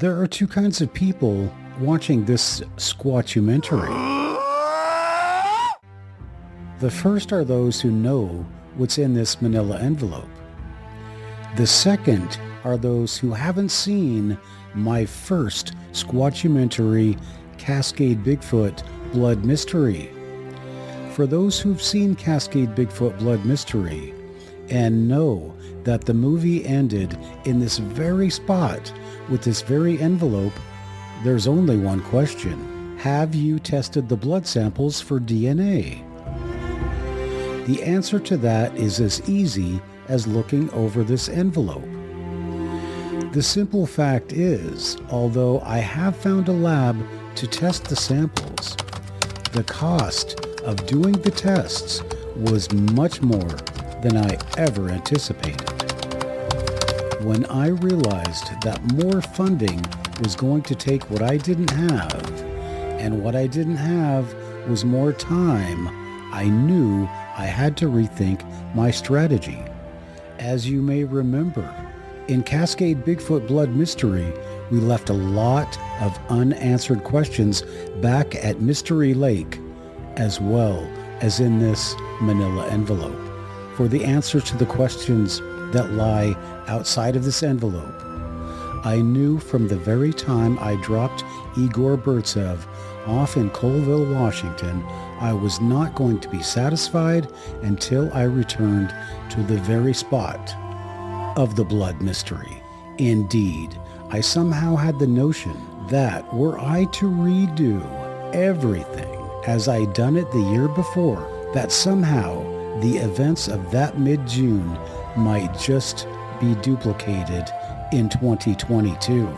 There are two kinds of people watching this Squatchumentary. The first are those who know what's in this manila envelope. The second are those who haven't seen my first Squatchumentary, Cascade Bigfoot Blood Mystery. For those who've seen Cascade Bigfoot Blood Mystery and know that the movie ended in this very spot with this very envelope, there's only one question. Have you tested the blood samples for DNA? The answer to that is as easy as looking over this envelope. The simple fact is, although I have found a lab to test the samples, the cost of doing the tests was much more than I ever anticipated. When I realized that more funding was going to take what I didn't have, and what I didn't have was more time, I knew I had to rethink my strategy. As you may remember, in Cascade Bigfoot Blood Mystery, we left a lot of unanswered questions back at Mystery Lake, as well as in this manila envelope. For the answers to the questions that lie outside of this envelope, I knew from the very time I dropped Igor Burtsev off in Colville, Washington, I was not going to be satisfied until I returned to the very spot of the blood mystery. Indeed, I somehow had the notion that were I to redo everything as I'd done it the year before, that somehow the events of that mid-June might just be duplicated in 2022.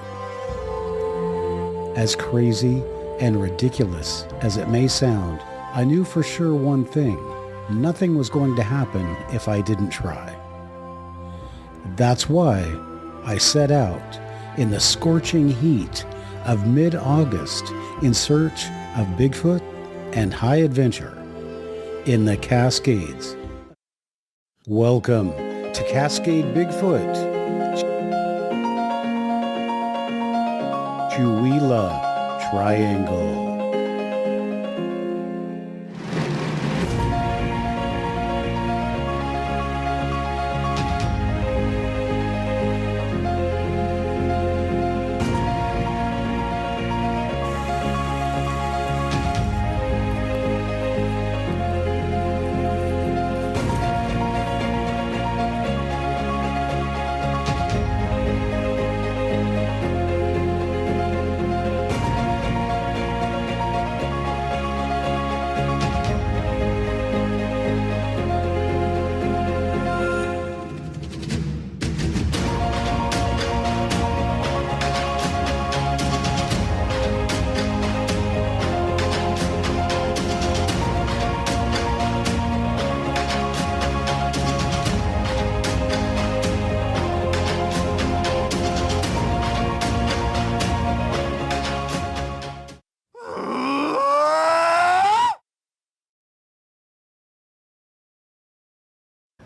As crazy and ridiculous as it may sound, I knew for sure one thing: nothing was going to happen if I didn't try. That's why I set out in the scorching heat of mid-August in search of Bigfoot and high adventure in the Cascades. Welcome to Cascade Bigfoot, Chewelah Triangle.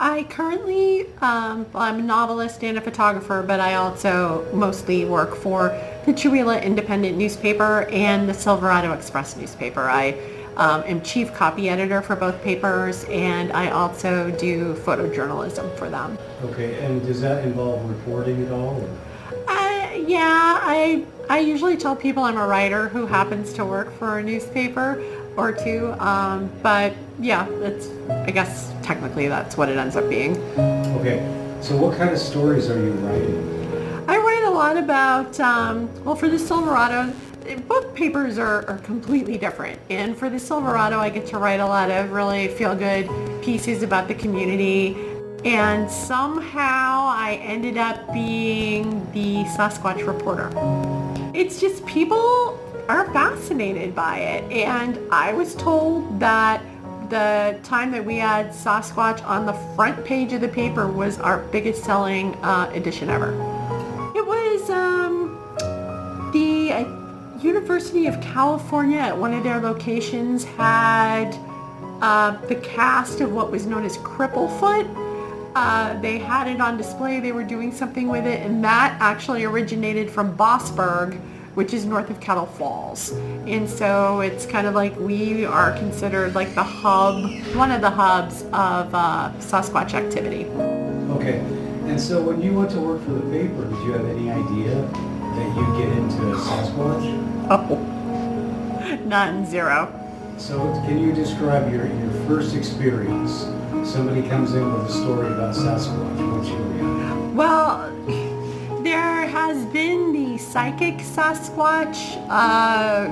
I currently, I'm a novelist and a photographer, but I also mostly work for the Chewelah Independent newspaper and the Silverado Express newspaper. I am chief copy editor for both papers, and I also do photojournalism for them. Okay, and does that involve reporting at all? I usually tell people I'm a writer who happens to work for a newspaper or two, but yeah, I guess technically that's what it ends up being. Okay, so what kind of stories are you writing? I write a lot about, for the Silverado, both papers are completely different, and for the Silverado I get to write a lot of really feel-good pieces about the community, and somehow I ended up being the Sasquatch reporter. It's just people are fascinated by it, and I was told that the time that we had Sasquatch on the front page of the paper was our biggest selling edition ever. It was the University of California at one of their locations had the cast of what was known as Cripplefoot They had it on display. They were doing something with it, and that actually originated from Bossburg, which is north of Kettle Falls. And so it's kind of like we are considered like the hub, one of the hubs of Sasquatch activity. Okay. And so when you went to work for the paper, did you have any idea that you'd get into Sasquatch? Oh, none, zero. So can you describe your first experience? Somebody comes in with a story about Sasquatch. What's your reaction? Well, there has been the Psychic Sasquatch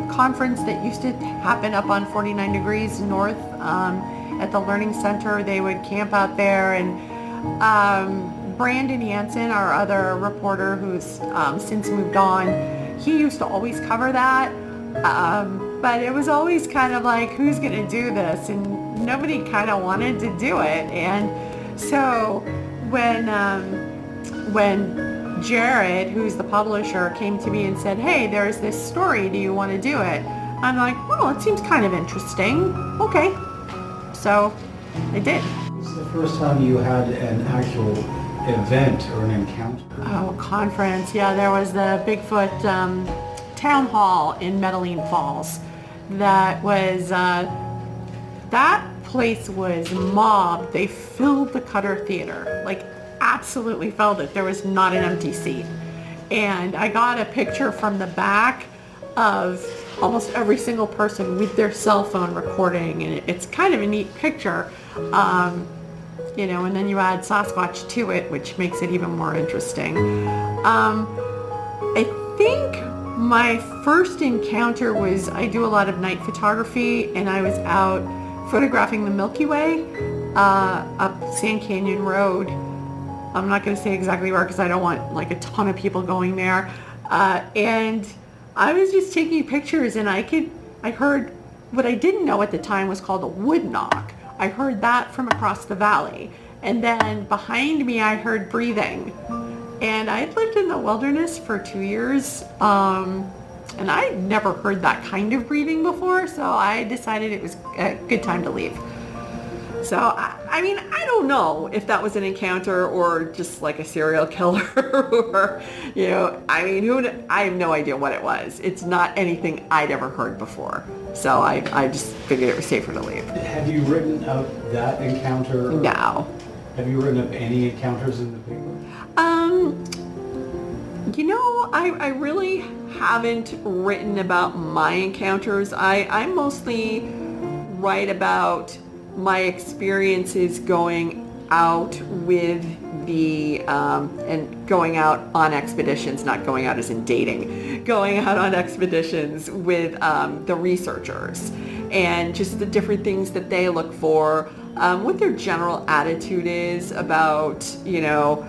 conference that used to happen up on 49 Degrees North at the Learning Center. They would camp out there, and Brandon Yansen, our other reporter who's since moved on, he used to always cover that. But it was always kind of like, who's going to do this? And nobody kind of wanted to do it. And so when Jared, who's the publisher, came to me and said, hey, there's this story, do you want to do it? I'm like, well, it seems kind of interesting. Okay. So I did. This is the first time you had an actual event or an encounter? Oh, conference. Yeah, there was the Bigfoot town hall in Medellin Falls. That was, that place was mobbed. They filled the Cutter Theater, like absolutely filled it. There was not an empty seat. And I got a picture from the back of almost every single person with their cell phone recording, and it's kind of a neat picture. You know, and then you add Sasquatch to it, which makes it even more interesting. I think my first encounter was, I do a lot of night photography, and I was out photographing the Milky Way up Sand Canyon Road. I'm not going to say exactly where because I don't want like a ton of people going there. And I was just taking pictures, and I heard what I didn't know at the time was called a wood knock. I heard that from across the valley. And then behind me, I heard breathing. And I had lived in the wilderness for 2 years, and I'd never heard that kind of breathing before, so I decided it was a good time to leave. So, I mean, I don't know if that was an encounter or just like a serial killer or, you know, I mean, I have no idea what it was. It's not anything I'd ever heard before. So I just figured it was safer to leave. Have you written up that encounter? No. Have you written up any encounters in the paper? You know, I really haven't written about my encounters. I mostly write about my experiences going out with the, and going out on expeditions, not going out as in dating, going out on expeditions with the researchers and just the different things that they look for, what their general attitude is about, you know,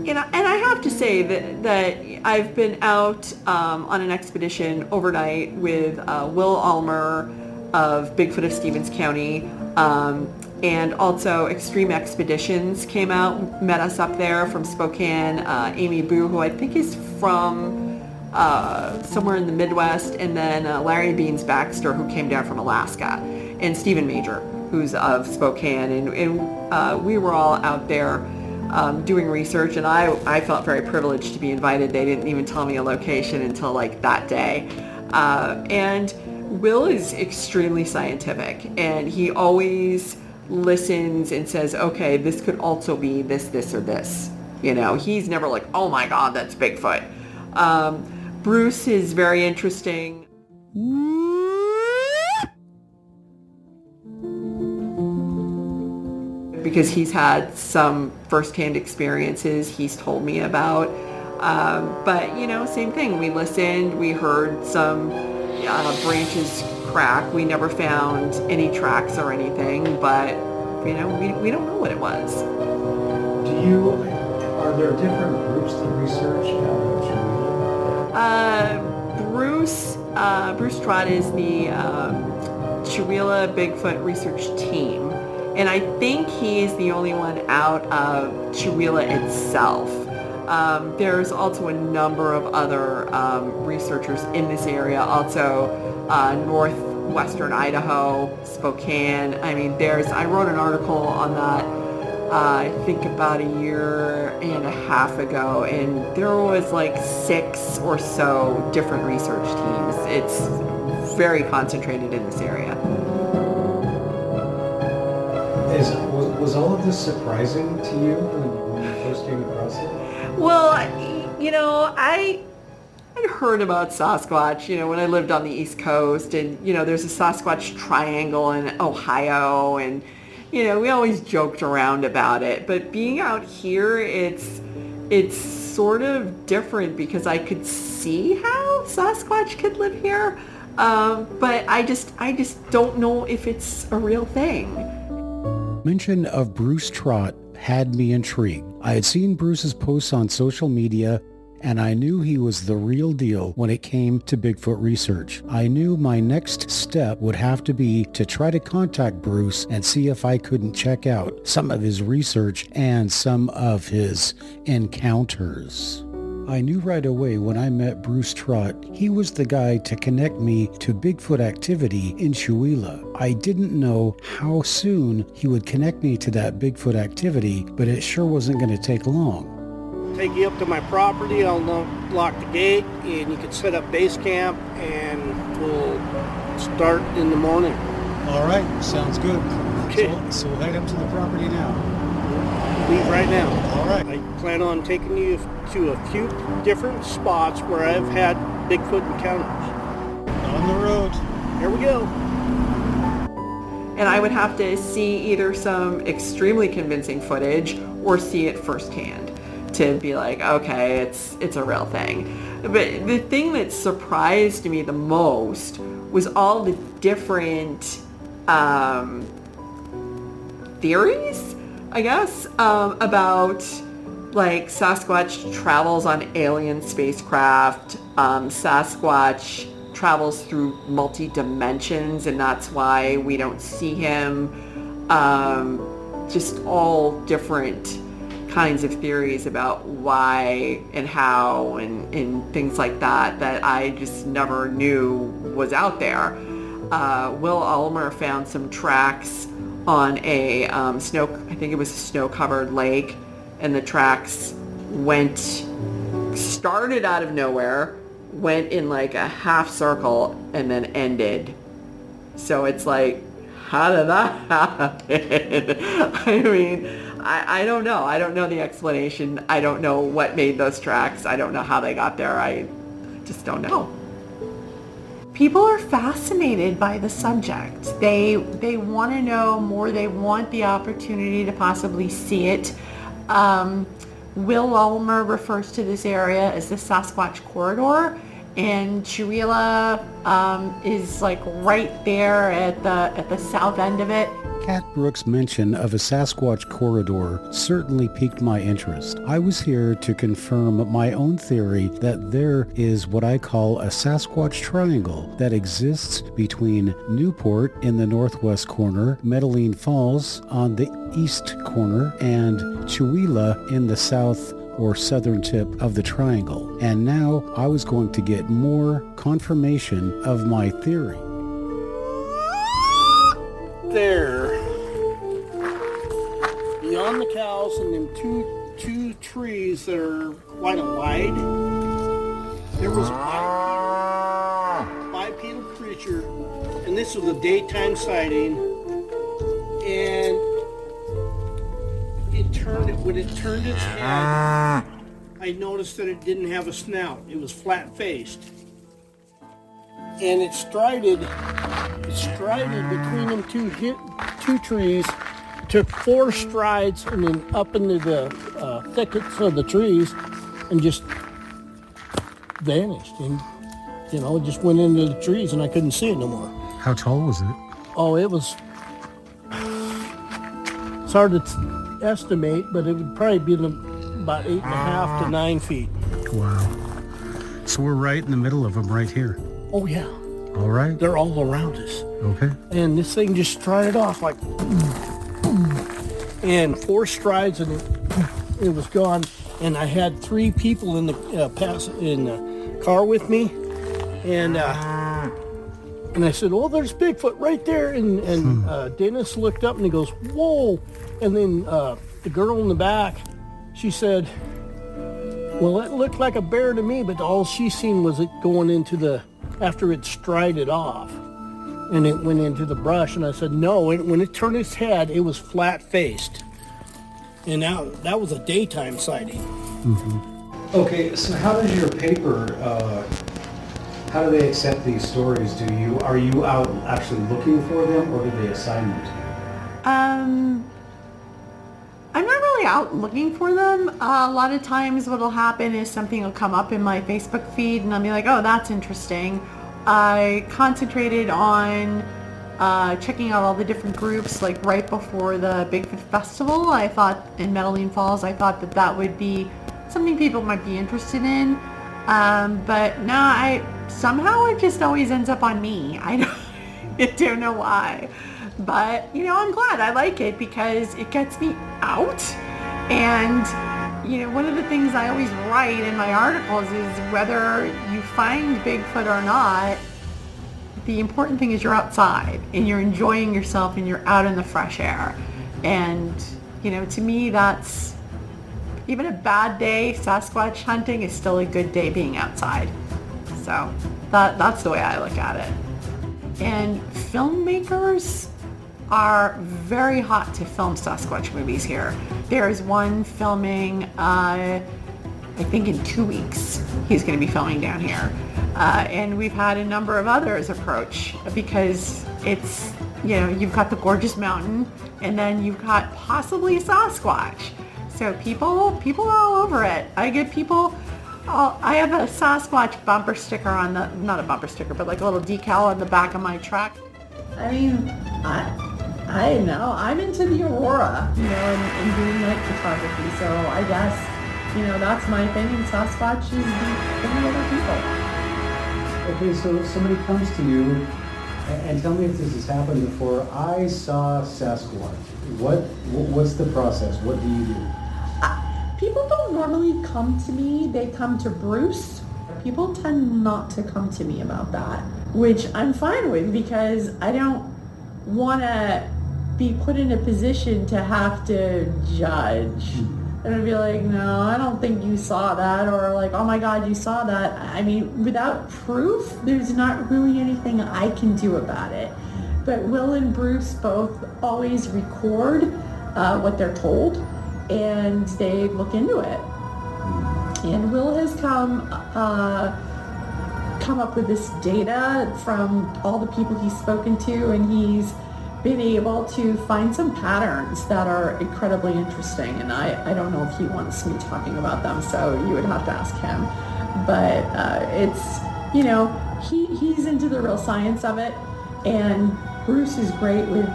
and I have to say that I've been out on an expedition overnight with Will Ulmer of Bigfoot of Stevens County, and also Extreme Expeditions came out, met us up there from Spokane, Amy Boo, who I think is from somewhere in the Midwest, and then Larry Beans Baxter, who came down from Alaska, and Stephen Major, who's of Spokane, and we were all out there doing research, and I felt very privileged to be invited. They didn't even tell me a location until like that day. And Will is extremely scientific, and he always listens and says, okay, this could also be this, this, or this. You know, he's never like, oh my God, that's Bigfoot. Bruce is very interesting. Because he's had some firsthand experiences he's told me about. But, you know, same thing. We listened, we heard some branches crack. We never found any tracks or anything, but, you know, we don't know what it was. Are there different groups that research Bruce Trott is the Chewelah Bigfoot research team. And I think he is the only one out of Chewelah itself. There's also a number of other researchers in this area, also northwestern Idaho, Spokane. I mean, I wrote an article on that I think about a year and a half ago, and there was like 6 or so different research teams. It's very concentrated in this area. Was all of this surprising to you when you first came across it? Well, I'd heard about Sasquatch, when I lived on the East Coast, and, there's a Sasquatch Triangle in Ohio, and, we always joked around about it. But being out here, it's sort of different because I could see how Sasquatch could live here, but I just don't know if it's a real thing. Mention of Bruce Trott had me intrigued. I had seen Bruce's posts on social media, and I knew he was the real deal when it came to Bigfoot research. I knew my next step would have to be to try to contact Bruce and see if I couldn't check out some of his research and some of his encounters. I knew right away when I met Bruce Trott, he was the guy to connect me to Bigfoot activity in Chewelah. I didn't know how soon he would connect me to that Bigfoot activity, but it sure wasn't going to take long. Take you up to my property, I'll lock the gate, and you can set up base camp, and we'll start in the morning. All right, sounds good. Okay. So we'll head up to the property now. Leave right now. All right. I plan on taking you to a few different spots where I've had Bigfoot encounters. On the road. Here we go. And I would have to see either some extremely convincing footage or see it firsthand to be like, okay, it's a real thing. But the thing that surprised me the most was all the different theories, I guess, about like Sasquatch travels on alien spacecraft, Sasquatch travels through multi-dimensions and that's why we don't see him, just all different kinds of theories about why and how and things like that I just never knew was out there. Will Ulmer found some tracks on a I think it was a snow-covered lake, and the tracks started out of nowhere, went in like a half circle, and then ended. So it's like, how did that happen? I mean, I don't know. I don't know the explanation. I don't know what made those tracks. I don't know how they got there. I just don't know. People are fascinated by the subject. They want to know more. They want the opportunity to possibly see it. Will Ulmer refers to this area as the Sasquatch corridor, and Chewelah is like right there at the south end of it. Cat Brooks' mention of a Sasquatch corridor certainly piqued my interest. I was here to confirm my own theory that there is what I call a Sasquatch Triangle that exists between Newport in the northwest corner, Medellin Falls on the east corner, and Chewelah in the south or southern tip of the triangle. And now I was going to get more confirmation of my theory. There, beyond the cows and then two trees that are quite wide, there was a bipedal creature, and this was a daytime sighting, and when it turned its head, I noticed that it didn't have a snout. It was flat-faced. And it strided between them two trees, took 4 strides, and then up into the thickets of the trees, and just vanished. And it just went into the trees, and I couldn't see it no more. How tall was it? Oh, it's hard to estimate, but it would probably be about 8.5 to 9 feet. Wow. So we're right in the middle of them right here. Oh, yeah. All right. They're all around us. Okay. And this thing just strided off like, and 4 strides, and it was gone. And I had 3 people in the car with me, and I said, "Oh, there's Bigfoot right there." And Dennis looked up and he goes, "Whoa!" And then the girl in the back, she said, well, it looked like a bear to me, but all she seen was it going into after it strided off, and it went into the brush. And I said, no, when it turned its head, it was flat-faced. And that was a daytime sighting. Mm-hmm. Okay, so how does your paper, how do they accept these stories? Are you out actually looking for them, or do they assign them to you? I'm not really out looking for them. A lot of times what'll happen is something will come up in my Facebook feed and I'll be like, oh, that's interesting. I concentrated on checking out all the different groups like right before the Bigfoot Festival. I thought in Medellin Falls, I thought that would be something people might be interested in. But no, somehow it just always ends up on me. I don't know why. But, I'm glad. I like it because it gets me out. And, one of the things I always write in my articles is whether you find Bigfoot or not, the important thing is you're outside and you're enjoying yourself and you're out in the fresh air. And, to me, that's even a bad day Sasquatch hunting is still a good day being outside. So that's the way I look at it. And filmmakers are very hot to film Sasquatch movies here. There's one filming, I think in 2 weeks, he's going to be filming down here. And we've had a number of others approach because it's, you've got the gorgeous mountain and then you've got possibly Sasquatch. So people are all over it. I get people, I have a Sasquatch bumper sticker on not a bumper sticker, but like a little decal on the back of my truck. I mean, I know, I'm into the aurora, and doing night photography, so I guess, that's my thing, and Sasquatch is the thing of other people. Okay, so if somebody comes to you, and tell me if this has happened before, I saw Sasquatch. What's the process? What do you do? People don't normally come to me, they come to Bruce. People tend not to come to me about that, which I'm fine with because I don't want to be put in a position to have to judge. And I'd be like, no, I don't think you saw that, or like, oh my God, you saw that. I mean, without proof, there's not really anything I can do about it. But Will and Bruce both always record what they're told, and they look into it. And Will has come up with this data from all the people he's spoken to, and he's been able to find some patterns that are incredibly interesting. And I don't know if he wants me talking about them, so you would have to ask him. But it's, he's into the real science of it. And Bruce is great with,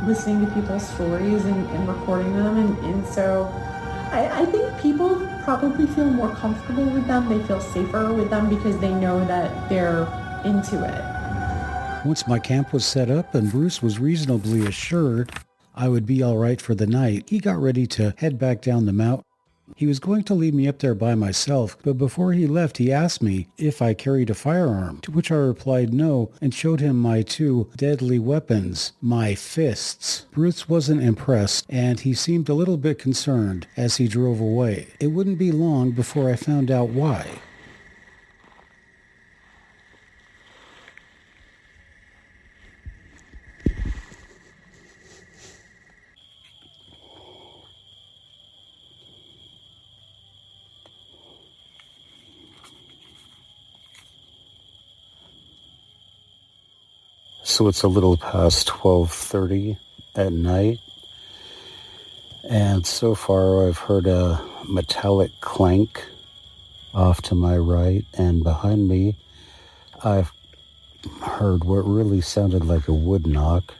listening to people's stories and recording them. And so I think people probably feel more comfortable with them. They feel safer with them because they know that they're into it. Once my camp was set up and Bruce was reasonably assured I would be all right for the night, he got ready to head back down the mountain. He was going to leave me up there by myself, but before he left, he asked me if I carried a firearm, to which I replied no and showed him my two deadly weapons, my fists. Bruce wasn't impressed, and he seemed a little bit concerned as he drove away. It wouldn't be long before I found out why. So it's a little past 12:30 at night, and so far I've heard a metallic clank off to my right, and behind me I've heard what really sounded like a wood knock.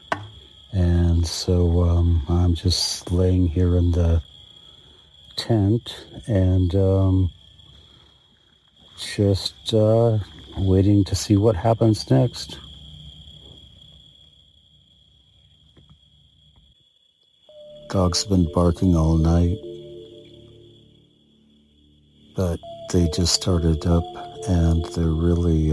And so I'm just laying here in the tent and just waiting to see what happens next. Dogs have been barking all night, but they just started up and they're really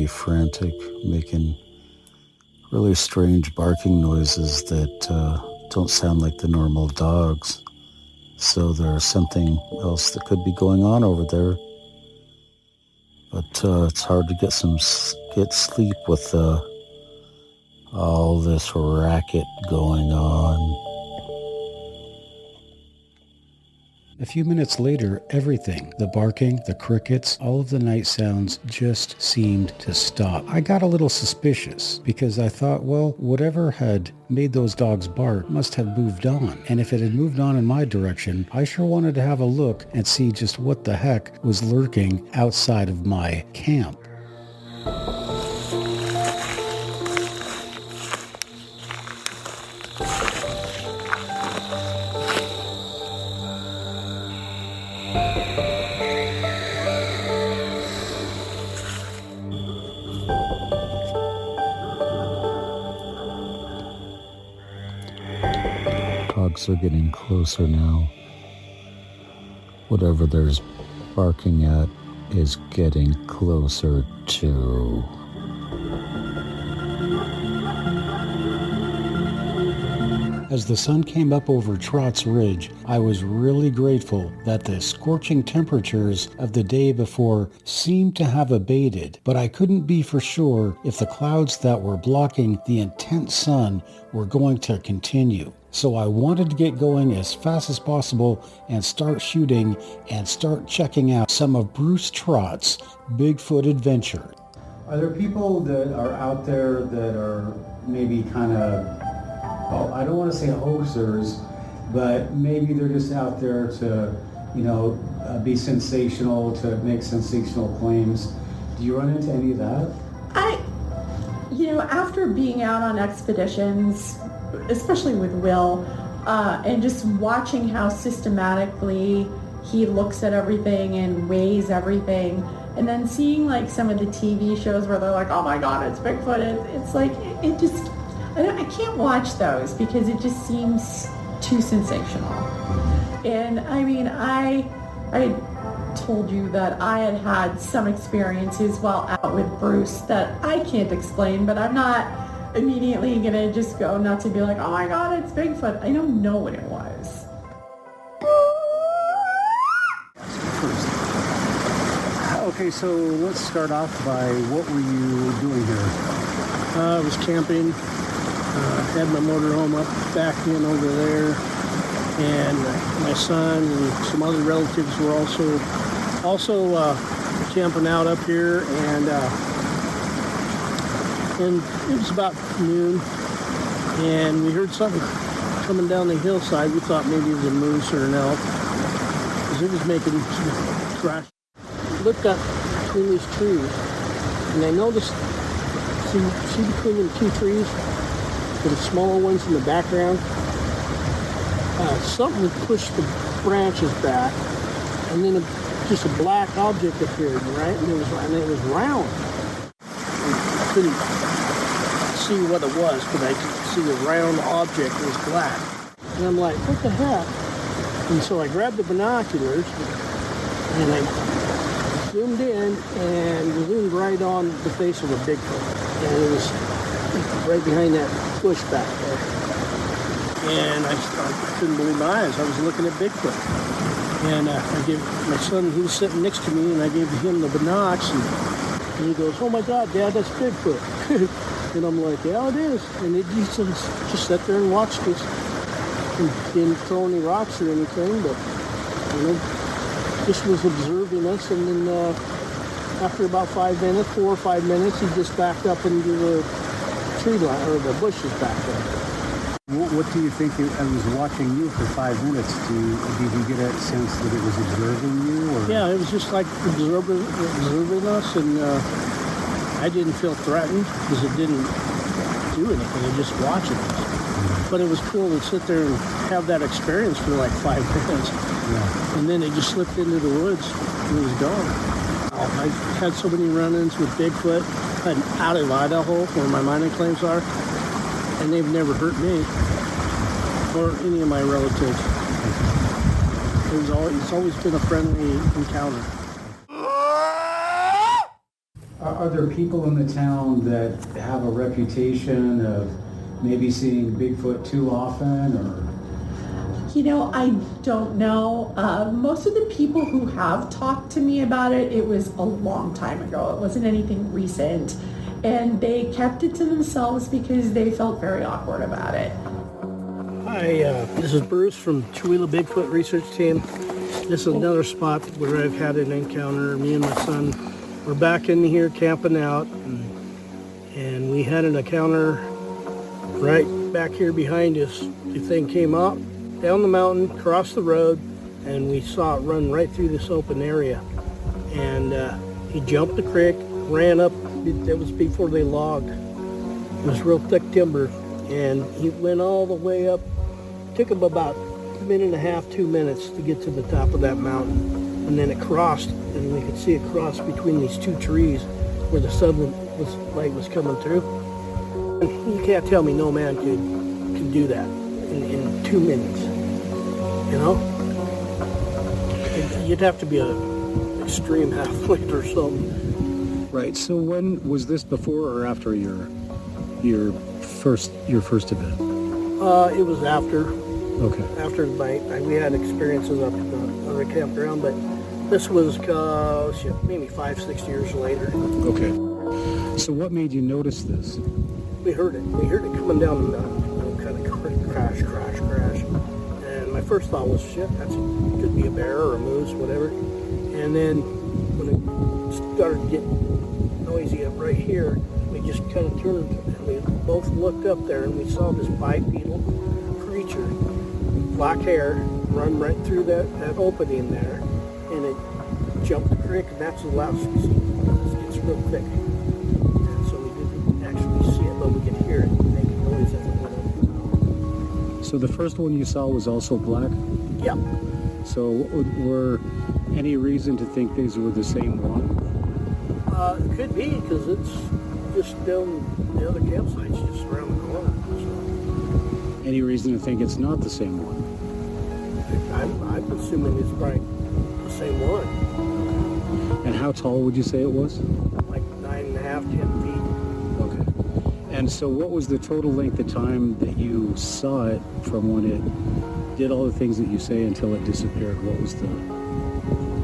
frantic, making really strange barking noises that don't sound like the normal dogs. So there's something else that could be going on over there. But it's hard to get sleep with all this racket going on. A few minutes later, everything, the barking, the crickets, all of the night sounds just seemed to stop. I got a little suspicious because I thought, well, whatever had made those dogs bark must have moved on. And if it had moved on in my direction, I sure wanted to have a look and see just what the heck was lurking outside of my camp. Dogs are getting closer now. Whatever there's barking at is getting closer too. As the sun came up over Trott's Ridge, I was really grateful that the scorching temperatures of the day before seemed to have abated, but I couldn't be for sure if the clouds that were blocking the intense sun were going to continue. So I wanted to get going as fast as possible and start shooting and start checking out some of Bruce Trott's Bigfoot adventure. Are there people that are out there that are maybe kind of, well, I don't want to say hoaxers, but maybe they're just out there to, be sensational, to make sensational claims? Do you run into any of that? After being out on expeditions, especially with Will, and just watching how systematically he looks at everything and weighs everything, and then seeing like some of the TV shows where they're like, oh my God, it's Bigfoot. It's like, I can't watch those because it just seems too sensational. And I mean, I told you that I had some experiences while out with Bruce that I can't explain, but I'm not immediately gonna just go nuts and be like, oh my God, it's Bigfoot. I don't know what it was. Okay, so let's start off by what were you doing here? I was camping, had my motorhome up back in over there, and my son and some other relatives were also camping out up here, and it was about noon, and we heard something coming down the hillside. We thought maybe it was a moose or an elk, because it was making some crash. Looked up between these trees, and I noticed, see between them two trees, the smaller ones in the background, something would push the branches back, and then just a black object appeared, right? And it was round. I couldn't see what it was, but I could see a round object that was black. And I'm like, what the heck? And so I grabbed the binoculars, and I zoomed in, and zoomed right on the face of a Bigfoot. And it was right behind that bush back there. And I couldn't believe my eyes. I was looking at Bigfoot. And I gave my son, he was sitting next to me, and I gave him the binocs, and he goes, oh my God, Dad, that's Bigfoot. And I'm like, yeah, it is. And he just sat there and watched us. He didn't throw any rocks or anything, but, just was observing us. And then after about 4 or 5 minutes, he just backed up into the tree line, or the bushes back there. What do you think? I was watching you for 5 minutes. Did you get a sense that it was observing you? Or? Yeah, it was just like observing us, and I didn't feel threatened because it didn't do anything. It just watching us. Mm-hmm. But it was cool to sit there and have that experience for like 5 minutes. Yeah. And then it just slipped into the woods and it was gone. I had so many run-ins with Bigfoot out of Idaho, where my mining claims are, and they've never hurt me or any of my relatives. It's always been a friendly encounter. Are there people in the town that have a reputation of maybe seeing Bigfoot too often, or? I don't know. Most of the people who have talked to me about it, it was a long time ago. It wasn't anything recent. And they kept it to themselves because they felt very awkward about it. Hi, this is Bruce from Chewelah Bigfoot Research Team. This is another spot where I've had an encounter. Me and my son were back in here camping out, and we had an encounter right back here behind us. The thing came up, down the mountain, across the road, and we saw it run right through this open area. And he jumped the creek, ran up. That was before they logged. It was real thick timber, and he went all the way up. Took him about a minute and a half, 2 minutes to get to the top of that mountain. And then it crossed, and we could see it cross between these two trees where the light was coming through. And you can't tell me no man could do that in 2 minutes. You'd have to be an extreme athlete or something. Right. So when was this, before or after your first event? It was after. Okay. After we had experiences up at the campground, but this was maybe 5-6 years later. Okay. So what made you notice this? We heard it. We heard it coming down the mountain, kind of crash, crash, crash. And my first thought was, shit, could be a bear or a moose, whatever. And then when it started getting noisy up right here, we just kind of turned and we both looked up there, and we saw this bipedal creature, black hair, run right through that opening there, and it jumped the creek, and that's the loudest we see. It's real thick. And so we didn't actually see it, but we could hear it make noise as it went up. So the first one you saw was also black? Yeah. So were any reason to think these were the same one? It could be, because it's just down the other campsite's just around the corner. So. Any reason to think it's not the same one? I'm assuming it's probably the same one. And how tall would you say it was? Like 9.5, 10 feet. Okay. And so what was the total length of time that you saw it from when it did all the things that you say until it disappeared? What was the...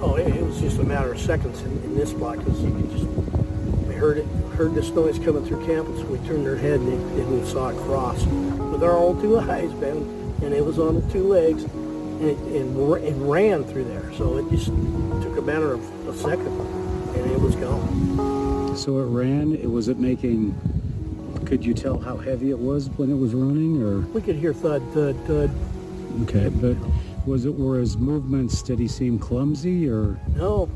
Oh, it was just a matter of seconds in this spot, because we heard this noise coming through campus. We turned our head and we saw it cross with our own two eyes, man, and it was on its two legs, and it ran through there. So it just took a matter of a second, and it was gone. So it ran. Was it making? Could you tell how heavy it was when it was running, or? We could hear thud, thud, thud. Okay, but were his movements, did he seem clumsy, or? No,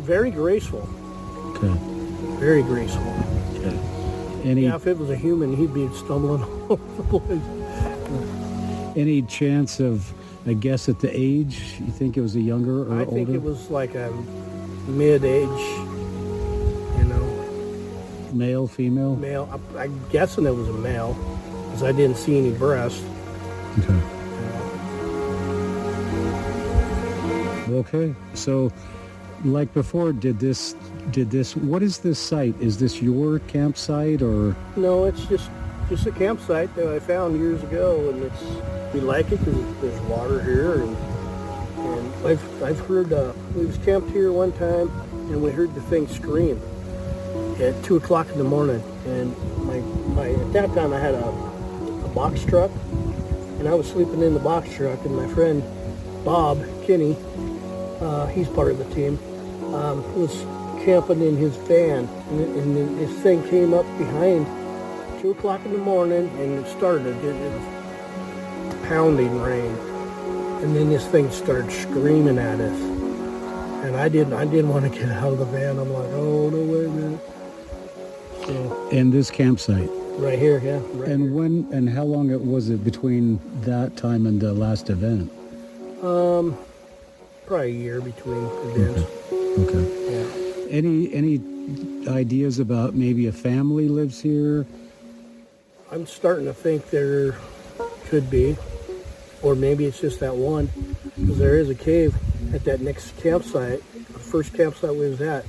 very graceful. Okay. Very graceful. Okay. Yeah, if it was a human, he'd be stumbling all over the place. Any chance of a guess at the age? You think it was a younger or older? I think it was like a mid-age, Male, female? Male. I'm guessing it was a male, because I didn't see any breast. Okay. Okay, so like before, did this, what is this site? Is this your campsite, or? No, it's just a campsite that I found years ago, and we like it because there's water here, and I've heard, we was camped here one time, and we heard the thing scream at 2 o'clock in the morning, and at that time I had a box truck, and I was sleeping in the box truck, and my friend Bob Kinney, he's part of the team, was camping in his van, and this thing came up behind 2 o'clock in the morning, and it started. It was pounding rain, and then this thing started screaming at us, and I didn't want to get out of the van. I'm like, oh no, wait a minute. So, in this campsite? Right here, yeah. Right and here. when and how long was it between that time and the last event? Probably a year between events. Okay. Yeah. Any ideas about maybe a family lives here? I'm starting to think there could be, or maybe it's just that one, because there is a cave at that next campsite, the first campsite we was at.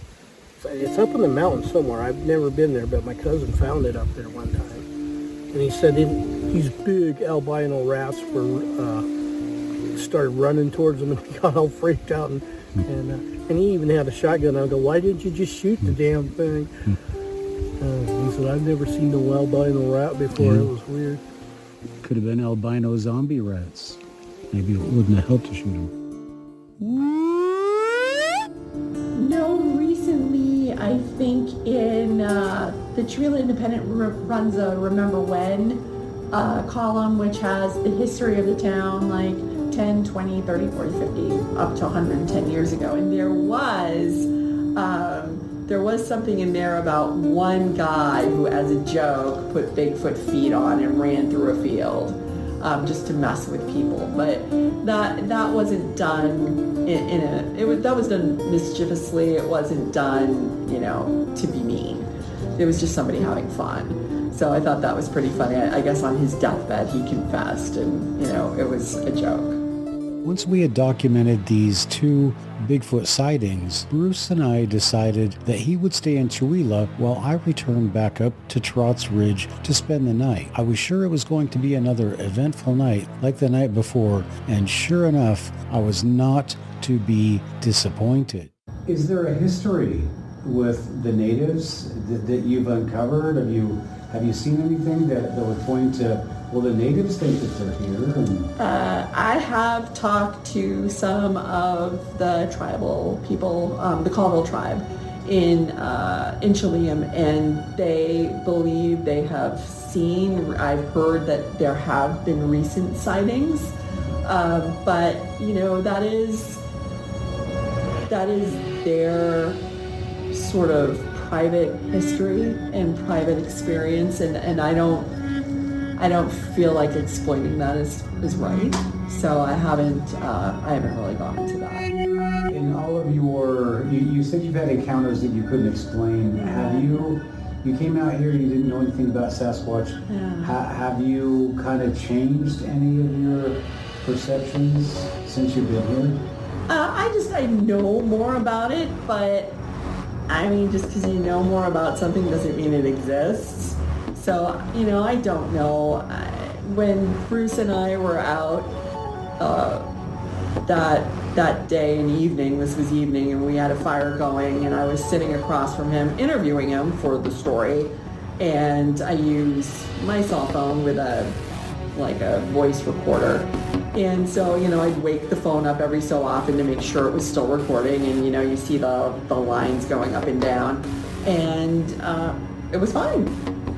It's up in the mountain somewhere. I've never been there, but my cousin found it up there one time. And he said these big albino rats started running towards him, and he got all freaked out. And he even had a shotgun. I go, why didn't you just shoot the damn thing? He said, I've never seen no albino rat before. It was weird. Could have been albino zombie rats. Maybe it wouldn't have helped to shoot them. No, recently, I think in the Chewelah Independent runs a Remember When column, which has the history of the town, like 10, 20, 30, 40, 50, up to 110 years ago. And there was something in there about one guy who, as a joke, put Bigfoot feet on and ran through a field just to mess with people. But that wasn't done that was done mischievously. It wasn't done, to be mean. It was just somebody having fun. So I thought that was pretty funny. I guess on his deathbed he confessed, and it was a joke. Once we had documented these 2 Bigfoot sightings, Bruce and I decided that he would stay in Chewelah while I returned back up to Trott's Ridge to spend the night. I was sure it was going to be another eventful night like the night before, and sure enough, I was not to be disappointed. Is there a history with the natives that you've uncovered? Have you seen anything that would point to, well, the natives think that they're here? I have talked to some of the tribal people, the Colville tribe in Chewelah, and they believe they have seen, I've heard that there have been recent sightings, but that is their sort of private history and private experience, and I don't feel like explaining that is right. So I haven't really gone into that. In all of you said you've had encounters that you couldn't explain. Have you came out here, you didn't know anything about Sasquatch. Yeah. Have you kind of changed any of your perceptions since you've been here? I know more about it, but I mean, just because you know more about something doesn't mean it exists. So, I don't know. When Bruce and I were out that day and evening, this was evening, and we had a fire going, and I was sitting across from him, interviewing him for the story, and I used my cell phone with a voice recorder. And so, I'd wake the phone up every so often to make sure it was still recording, and, you see the lines going up and down, and it was fine.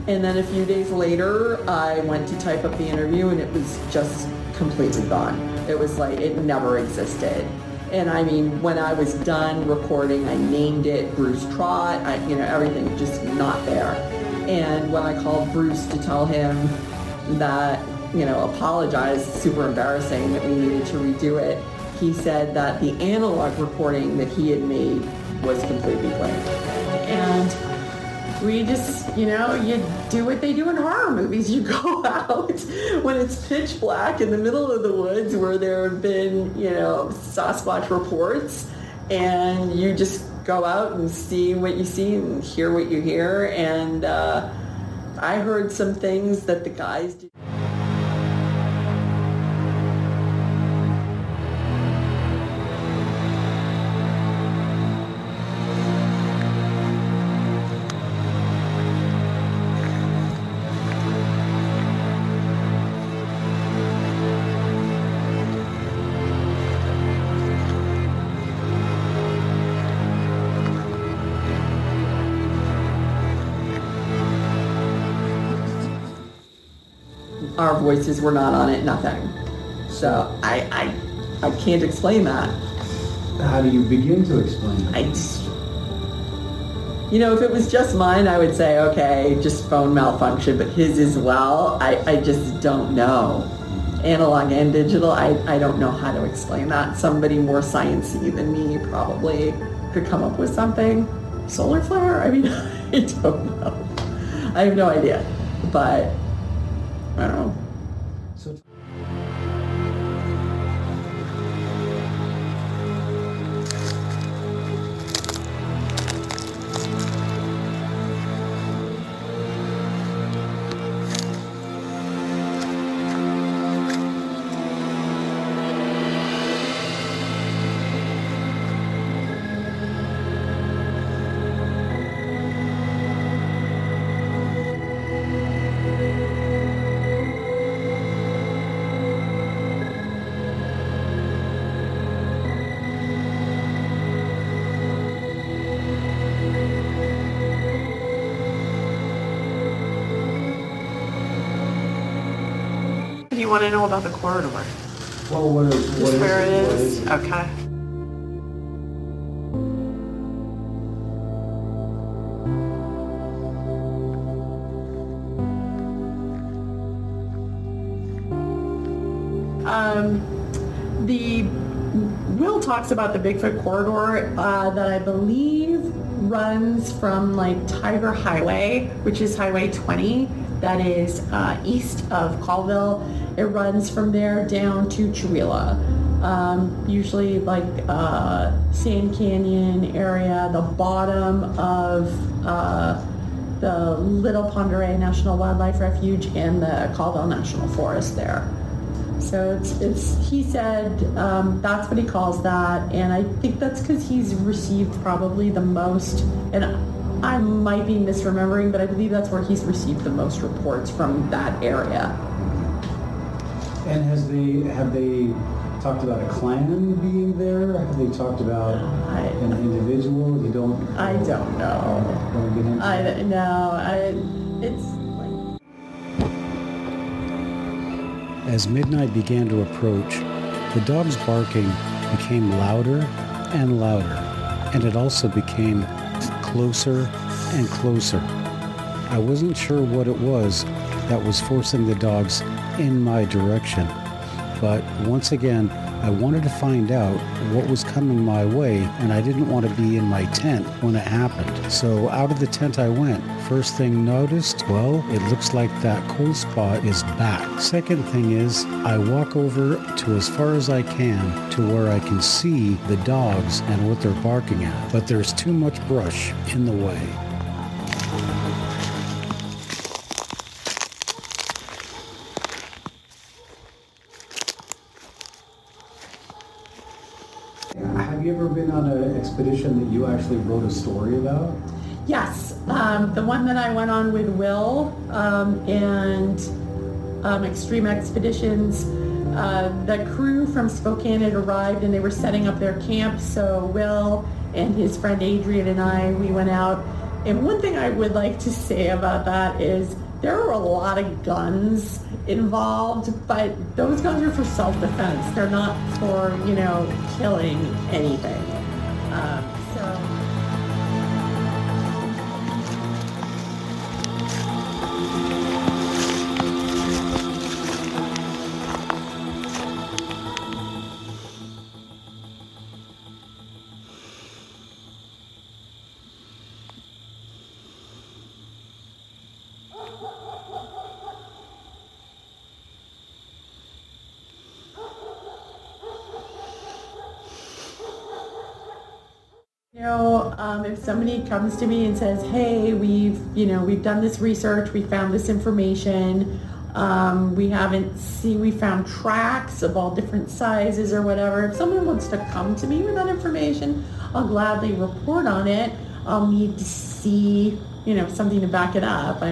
And then a few days later, I went to type up the interview, and it was just completely gone. It was like it never existed. And I mean, when I was done recording, I named it Bruce Trott. Everything just not there. And when I called Bruce to tell him that, apologize, super embarrassing, that we needed to redo it, he said that the analog recording that he had made was completely blank. And we just, you do what they do in horror movies. You go out when it's pitch black in the middle of the woods where there have been, Sasquatch reports, and you just go out and see what you see and hear what you hear. And I heard some things that the guys did. Our voices were not on it, nothing. So I can't explain that. How do you begin to explain it? If it was just mine, I would say, okay, just phone malfunction, but his as well, I just don't know. Analog and digital, I don't know how to explain that. Somebody more sciencey than me probably could come up with something. Solar flare? I mean, I don't know. I have no idea, but I don't know. So you want to know about the corridor? Well, what Just where it what is? it? Okay. The Will talks about the Bigfoot corridor that I believe runs from like Tiger Highway, which is Highway 20, that is east of Colville. It runs from there down to Chewelah. Usually like Sand Canyon area, the bottom of the Little Ponderay National Wildlife Refuge and the Colville National Forest there. So it's he said that's what he calls that, and I think that's because he's received probably the most, and I might be misremembering, but I believe that's where he's received the most reports from that area. And have they talked about a clan being there? Have they talked about an individual? You don't. I don't know. Don't get into that? It's. As midnight began to approach, the dog's barking became louder and louder, and it also became closer and closer. I wasn't sure what it was that was forcing the dogs in my direction, but once again, I wanted to find out what was coming my way, and I didn't want to be in my tent when it happened. So out of the tent I went. First thing noticed, well, it looks like that cold spot is back. Second thing is, I walk over to as far as I can to where I can see the dogs and what they're barking at, but there's too much brush in the way. Have you ever been on an expedition that you actually wrote a story about? Yes, the one that I went on with Will and Extreme Expeditions, the crew from Spokane had arrived and they were setting up their camp, so Will and his friend Adrian and we went out. And one thing I would like to say about that is there were a lot of guns involved, but those guns are for self-defense. They're not for, killing anything. If somebody comes to me and says, hey, we've done this research, we found this information, we found tracks of all different sizes or whatever. If someone wants to come to me with that information, I'll gladly report on it. I'll need to see, something to back it up.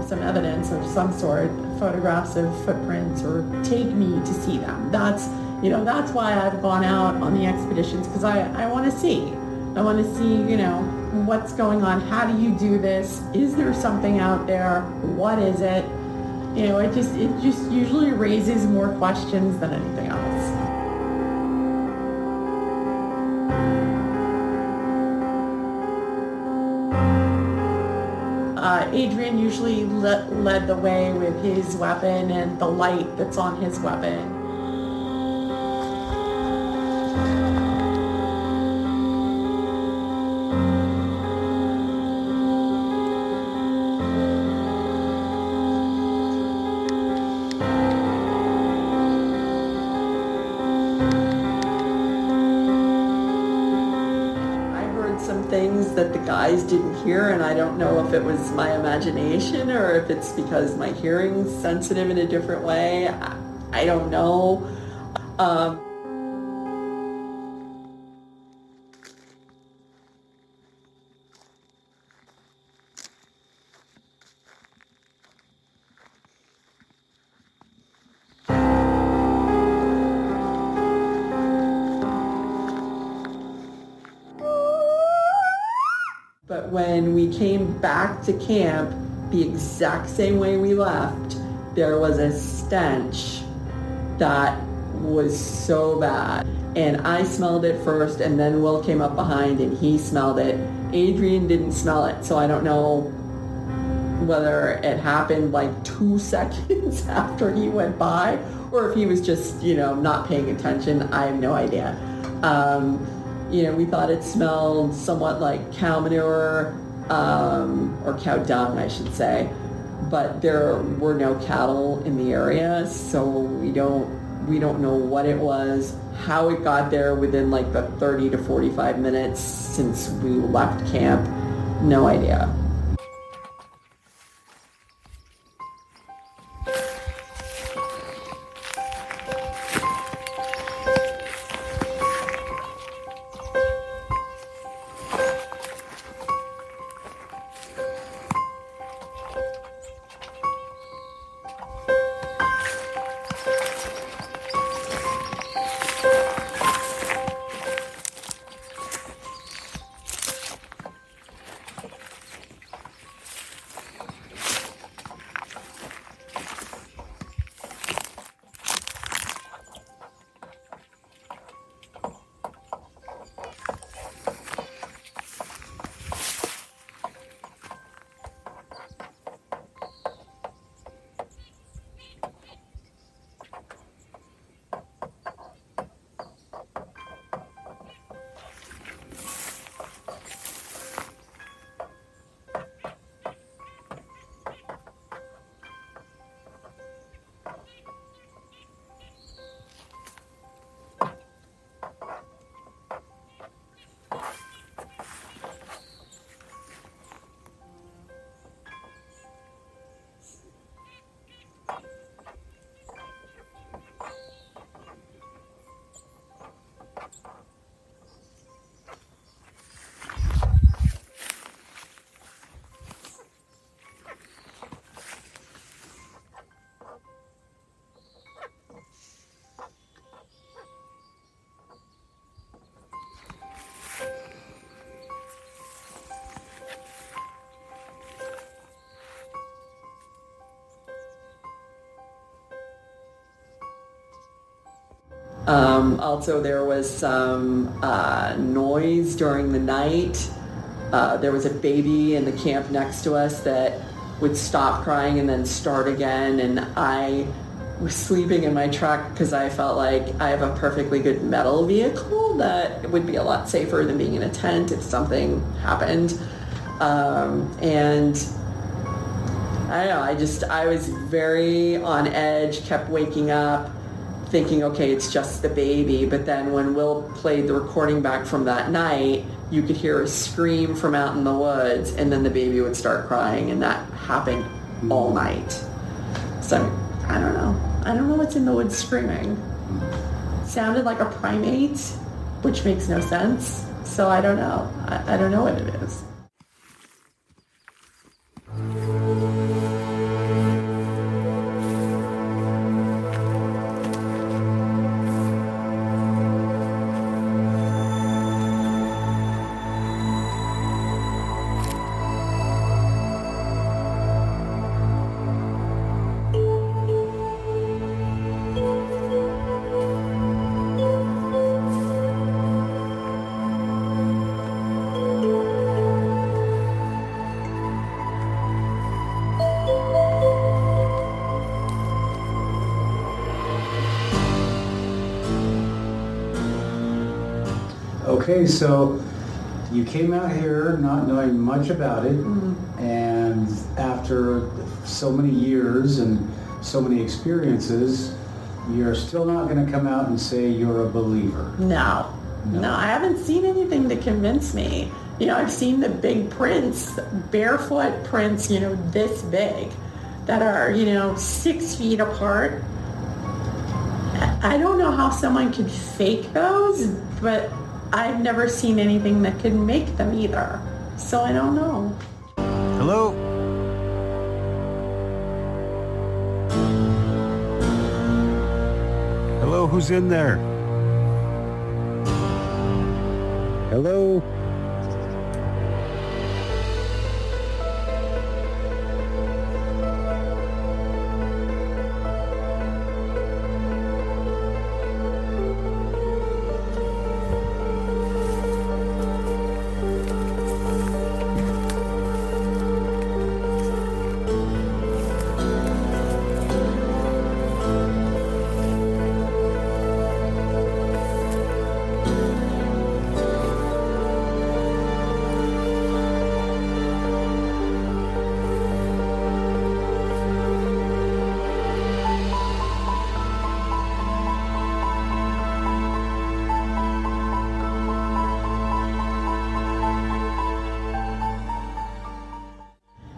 Some evidence of some sort, photographs of footprints, or take me to see them. That's why I've gone out on the expeditions, because I want to see. I want to see, what's going on. How do you do this? Is there something out there? What is it? It just usually raises more questions than anything else. Adrian usually led the way with his weapon and the light that's on his weapon. Things that the guys didn't hear, and I don't know if it was my imagination or if it's because my hearing's sensitive in a different way. I don't know. But when we came back to camp, the exact same way we left, there was a stench that was so bad. And I smelled it first, and then Will came up behind and he smelled it. Adrian didn't smell it, so I don't know whether it happened like 2 seconds after he went by or if he was just, not paying attention. I have no idea. We thought it smelled somewhat like cow manure, or cow dung, I should say. But there were no cattle in the area, so we don't know what it was, how it got there within like the 30 to 45 minutes since we left camp. No idea. Also, there was some noise during the night. There was a baby in the camp next to us that would stop crying and then start again. And I was sleeping in my truck because I felt like I have a perfectly good metal vehicle that would be a lot safer than being in a tent if something happened. And I don't know, I was very on edge, kept waking up, thinking, okay, it's just the baby. But then when Will played the recording back from that night, you could hear a scream from out in the woods, and then the baby would start crying, and that happened all night. So, I don't know. I don't know what's in the woods screaming. Sounded like a primate, which makes no sense. So I don't know. I don't know what it is. Okay, so you came out here not knowing much about it, and after so many years and so many experiences, you're still not going to come out and say you're a believer. No, I haven't seen anything to convince me. I've seen the big prints, barefoot prints, this big, that are, 6 feet apart. I don't know how someone could fake those, but I've never seen anything that could make them either. So I don't know. Hello? Hello, who's in there? Hello?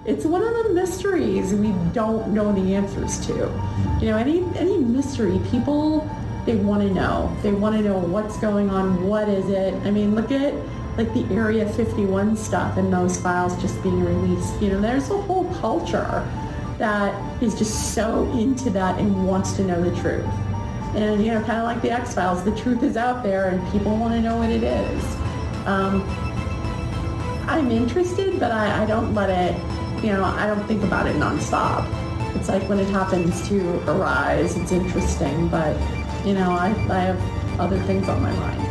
it's one of the mysteries we don't know the answers to. You know, any mystery, people, they want to know. They want to know what's going on, what is it. I mean, look at like the Area 51 stuff and those files just being released. You know, there's a whole culture that is just so into that and wants to know the truth. And, you know, kind of like the X-Files, the truth is out there and people want to know what it is. I'm interested, but I don't let it, you know, I don't think about it nonstop. It's like when it happens to arise, it's interesting, but, you know, I have other things on my mind.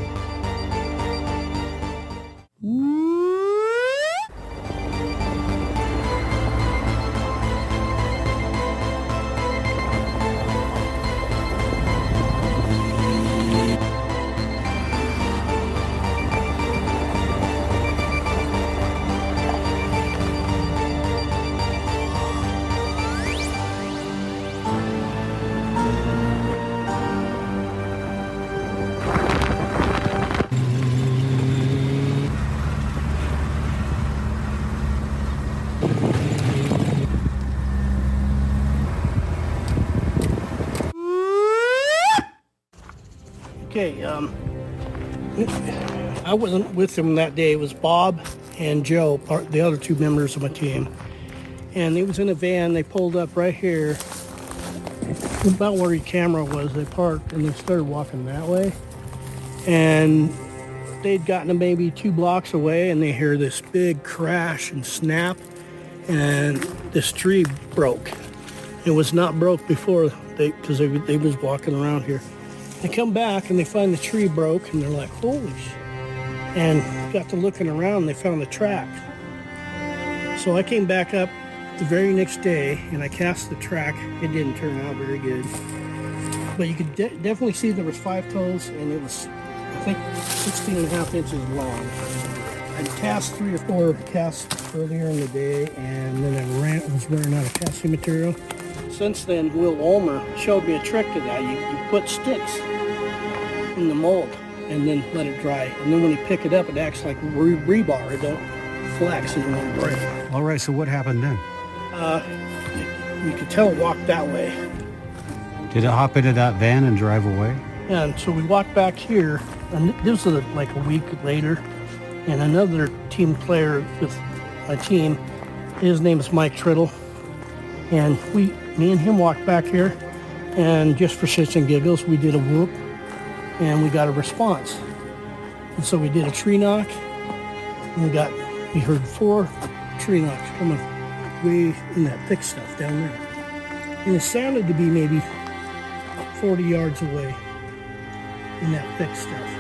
Okay, I wasn't with them that day. It was Bob and Joe, the other two members of my team. And they was in a van. They pulled up right here, about where your camera was. They parked and they started walking that way. And they'd gotten maybe 2 blocks away and they hear this big crash and snap. And this tree broke. It was not broke before, because they was walking around here. They come back and they find the tree broke and they're like, holy shit. And got to looking around and they found the track. So I came back up the very next day and I cast the track. It didn't turn out very good. But you could definitely see there was 5 toes and it was, I think, 16.5 inches long. I cast 3 or 4 casts earlier in the day and then I was running out of casting material. Since then, Will Ulmer showed me a trick to that. You put sticks in the mold and then let it dry. And then when you pick it up, it acts like rebar. It don't flex and it won't break. All right, so what happened then? You could tell it walked that way. Did it hop into that van and drive away? And so we walked back here, and this was like a week later, and another team player with my team, his name is Mike Triddle, and me and him walked back here, and just for shits and giggles, we did a whoop, and we got a response. And so we did a tree knock, and we heard 4 tree knocks coming way in that thick stuff down there. And it sounded to be maybe 40 yards away in that thick stuff.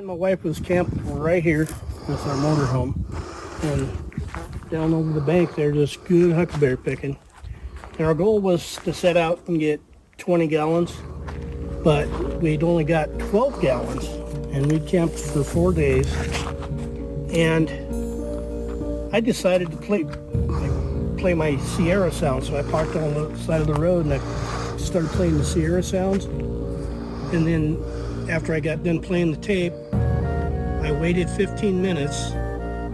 My wife was camped right here with our motorhome, and down over the bank there, just good huckleberry picking. And our goal was to set out and get 20 gallons, but we'd only got 12 gallons, and we camped for 4 days. And I decided to play my Sierra sounds, so I parked on the side of the road and I started playing the Sierra sounds. And then after I got done playing the tape, I waited 15 minutes,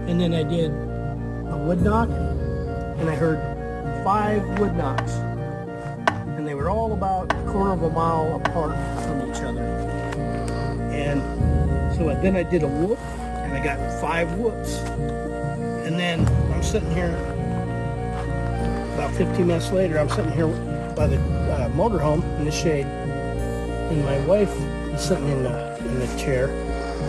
and then I did a wood knock, and I heard 5 wood knocks, and they were all about a quarter of a mile apart from each other. And so then I did a whoop, and I got 5 whoops. And then I'm sitting here, about 15 minutes later, I'm sitting here by the motorhome in the shade, and my wife is sitting in the chair,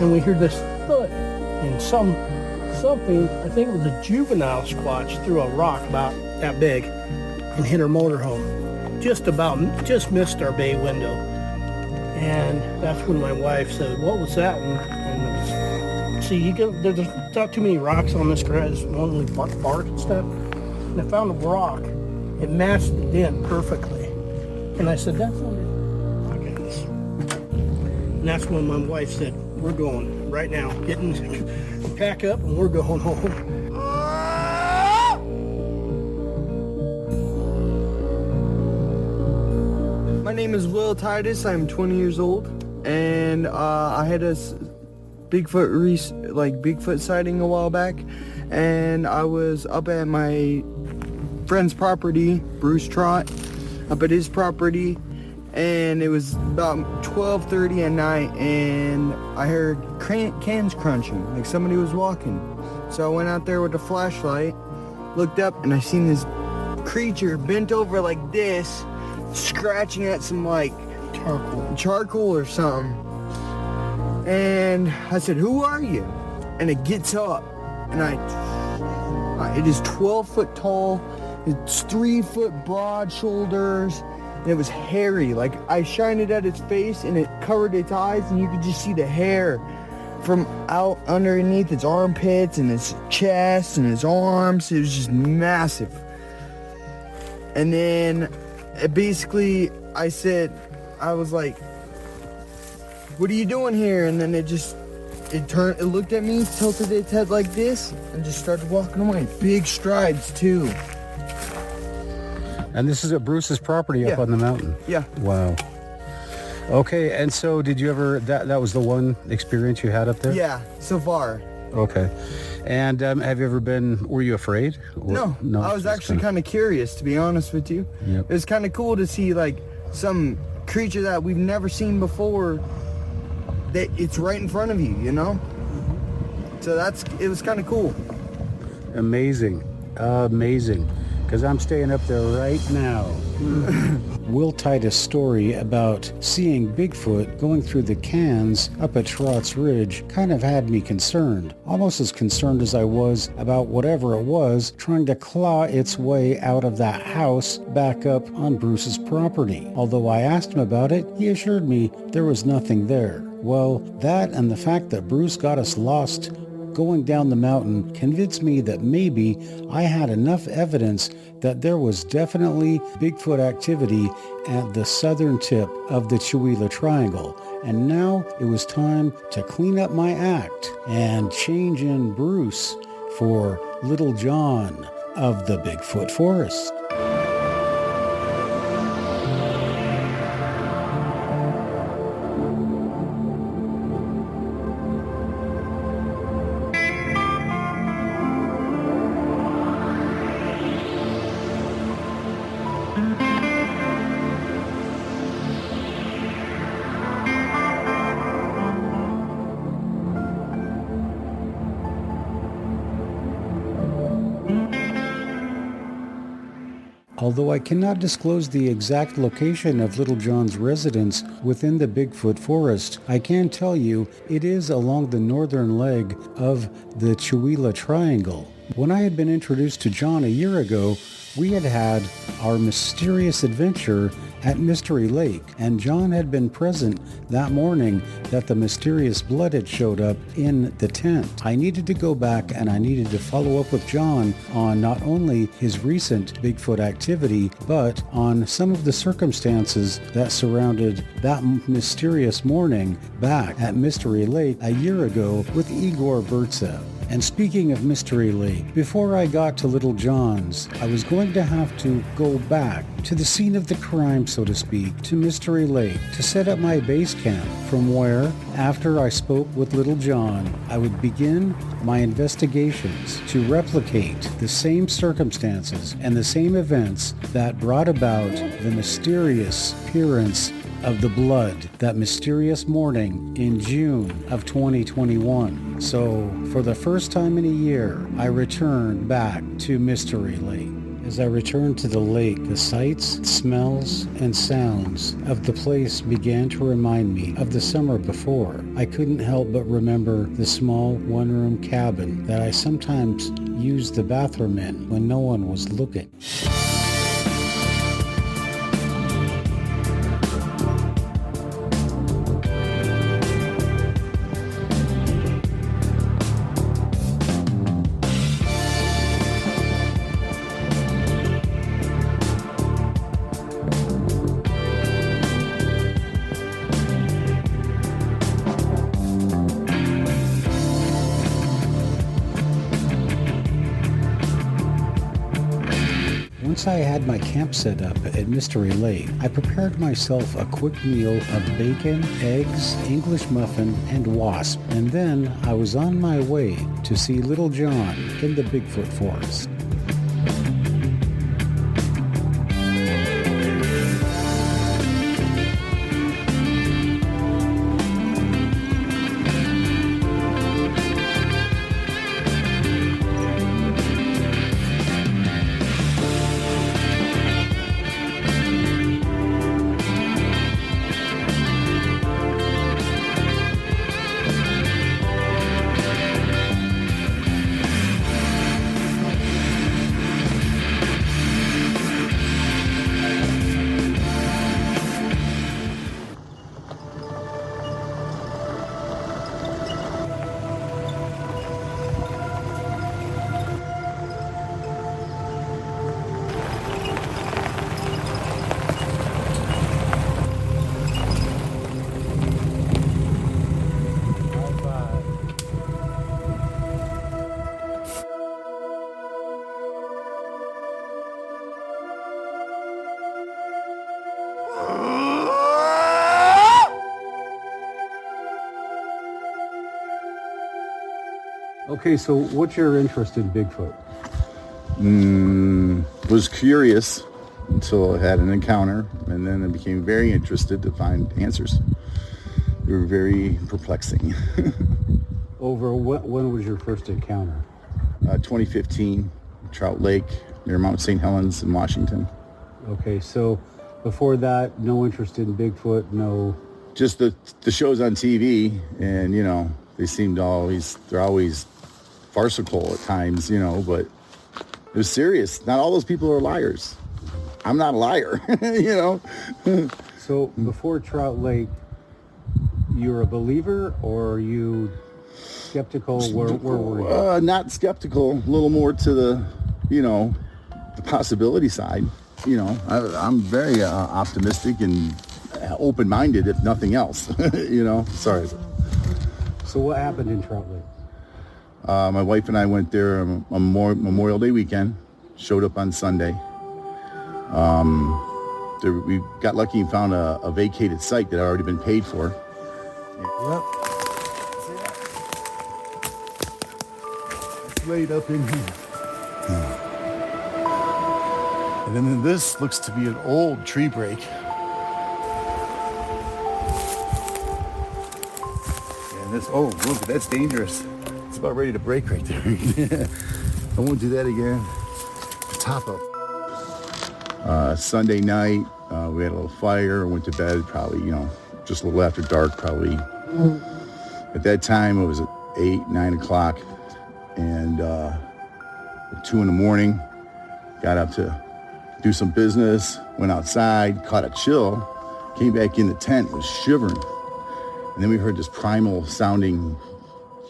and we hear this thud, and something, I think it was a juvenile squatch, threw a rock about that big and hit her motorhome. Just missed our bay window. And that's when my wife said, "What was that?" And see, there's not too many rocks on this grass. It's only bark and stuff. And I found a rock. It matched the dent perfectly. And I said, "That's not it." And that's when my wife said, "We're going right now. Pack up and we're going home." My name is Will Titus. I'm 20 years old, and I had a Bigfoot sighting a while back, and I was up at my friend's property, Bruce Trott, up at his property, and it was about 12:30 at night, and I heard cans crunching, like somebody was walking. So I went out there with a flashlight, looked up, and I seen this creature bent over like this, scratching at some like charcoal or something. And I said, "Who are you?" And it gets up, and it is 12 foot tall, it's 3 foot broad shoulders, and it was hairy. Like, I shined it at its face and it covered its eyes, and you could just see the hair from out underneath its armpits and its chest and its arms. It was just massive. And then basically I was like, "What are you doing here?" And then it looked at me, tilted its head like this, and just started walking away. Big strides too. And this is at Bruce's property up on the mountain? Yeah. Wow. Okay, and so did you ever, that was the one experience you had up there? Yeah, so far. Okay. And have you ever were you afraid? No, I was actually kind of curious, to be honest with you. Yep. It was kind of cool to see like some creature that we've never seen before, that it's right in front of you, you know? So it was kind of cool. Amazing. Because I'm staying up there right now. Will Titus' story about seeing Bigfoot going through the cans up at Trott's Ridge kind of had me concerned. Almost as concerned as I was about whatever it was trying to claw its way out of that house back up on Bruce's property. Although I asked him about it, he assured me there was nothing there. Well, that and the fact that Bruce got us lost going down the mountain convinced me that maybe I had enough evidence that there was definitely Bigfoot activity at the southern tip of the Chewelah Triangle. And now it was time to clean up my act and change in Bruce for Little John of the Bigfoot Forest. Although I cannot disclose the exact location of Little John's residence within the Bigfoot forest, I can tell you it is along the northern leg of the Chewelah Triangle. When I had been introduced to John a year ago, we had our mysterious adventure at Mystery Lake, and John had been present that morning that the mysterious blood had showed up in the tent. I needed to go back and I needed to follow up with John on not only his recent Bigfoot activity, but on some of the circumstances that surrounded that mysterious morning back at Mystery Lake a year ago with Igor Burtsev. And speaking of Mystery Lake, before I got to Little John's, I was going to have to go back to the scene of the crime, so to speak, to Mystery Lake, to set up my base camp from where, after I spoke with Little John, I would begin my investigations to replicate the same circumstances and the same events that brought about the mysterious appearance of the blood that mysterious morning in June of 2021. So, for the first time in a year, I returned back to Mystery Lake. As I returned to the lake, the sights, smells, and sounds of the place began to remind me of the summer before. I couldn't help but remember the small one-room cabin that I sometimes used the bathroom in when no one was looking. Once I had my camp set up at Mystery Lake, I prepared myself a quick meal of bacon, eggs, English muffin, and wasp, and then I was on my way to see Little John in the Bigfoot forest. Okay, so what's your interest in Bigfoot? Was curious until I had an encounter, and then I became very interested to find answers. They were very perplexing. Over when was your first encounter? 2015, Trott Lake, near Mount St. Helens in Washington. Okay, so before that, no interest in Bigfoot, no... Just the shows on TV, and, you know, they're always farcical at times, you know, but it was serious. Not all those people are liars. I'm not a liar, you know. So before Trott Lake, you're a believer, or are you skeptical? Where were you? Not skeptical, a little more to the, you know, the possibility side. You know, I'm very optimistic and open-minded, if nothing else, you know. Sorry. So what happened in Trott Lake? My wife and I went there on Memorial Day weekend, showed up on Sunday. We got lucky and found a vacated site that had already been paid for. Yep. It's laid up in here. And then this looks to be an old tree break. And this, oh, look, that's dangerous. It's about ready to break right there. I won't do that again. The top up. Sunday night, we had a little fire, went to bed probably, you know, just a little after dark probably. At that time, it was at 8, 9 o'clock. And at 2 in the morning, got up to do some business, went outside, caught a chill, came back in the tent, was shivering. And then we heard this primal sounding,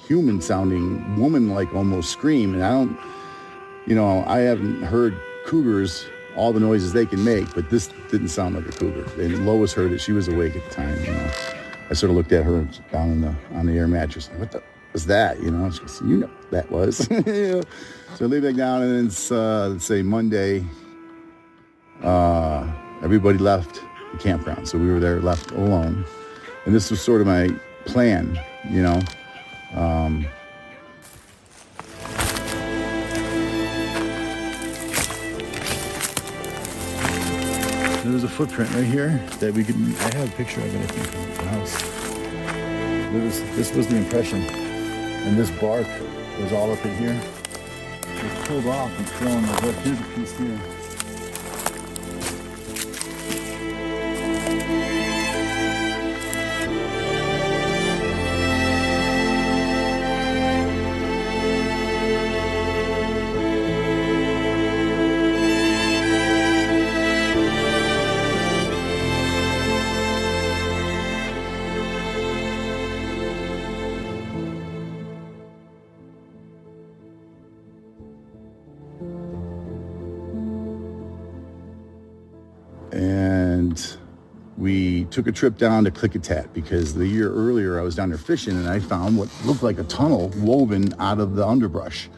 human sounding, woman-like almost scream. And I haven't heard cougars, all the noises they can make, but this didn't sound like a cougar. And Lois heard it. She was awake at the time, I sort of looked at her down on the air mattress. What the was that? She goes, that was. So I lay back down, and then it's, let's say Monday, everybody left the campground. So we were there left alone. And this was sort of my plan, There's a footprint right here that I have a picture of it, I think, from the house. This was the impression. And this bark was all up in here. It pulled off and fell on the hook. Here's a piece here. And we took a trip down to Klickitat because the year earlier I was down there fishing and I found what looked like a tunnel woven out of the underbrush.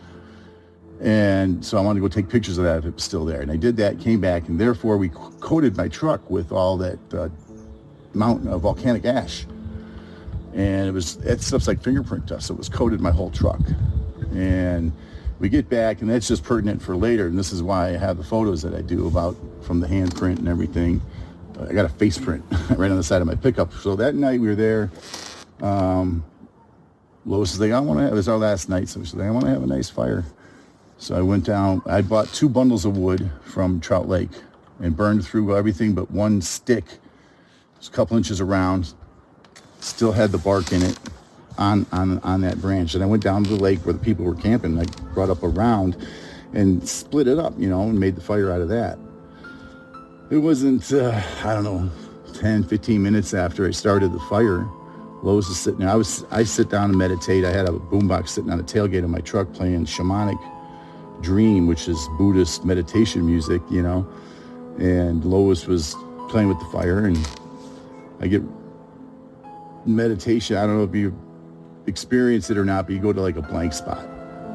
And so I wanted to go take pictures of that if it was still there. And I did that, came back, and therefore we coated my truck with all that mountain of volcanic ash. And that stuff's like fingerprint dust, so it was coated my whole truck. And we get back, and that's just pertinent for later, and this is why I have the photos that I do about from the handprint and everything. I got a face print right on the side of my pickup. So that night we were there. Lois is like, it was our last night, so she said, I want to have a nice fire. So I went down, I bought 2 bundles of wood from Trout Lake and burned through everything but one stick. It was a couple inches around, still had the bark in it. On that branch, and I went down to the lake where the people were camping. I brought up a round and split it up, and made the fire out of that. It wasn't 10, 15 minutes after I started the fire, Lois is sitting there. I sit down and meditate. I had a boombox sitting on the tailgate of my truck playing Shamanic Dream, which is Buddhist meditation music, and Lois was playing with the fire, and I get meditation. I don't know if you experience it or not, but you go to like a blank spot,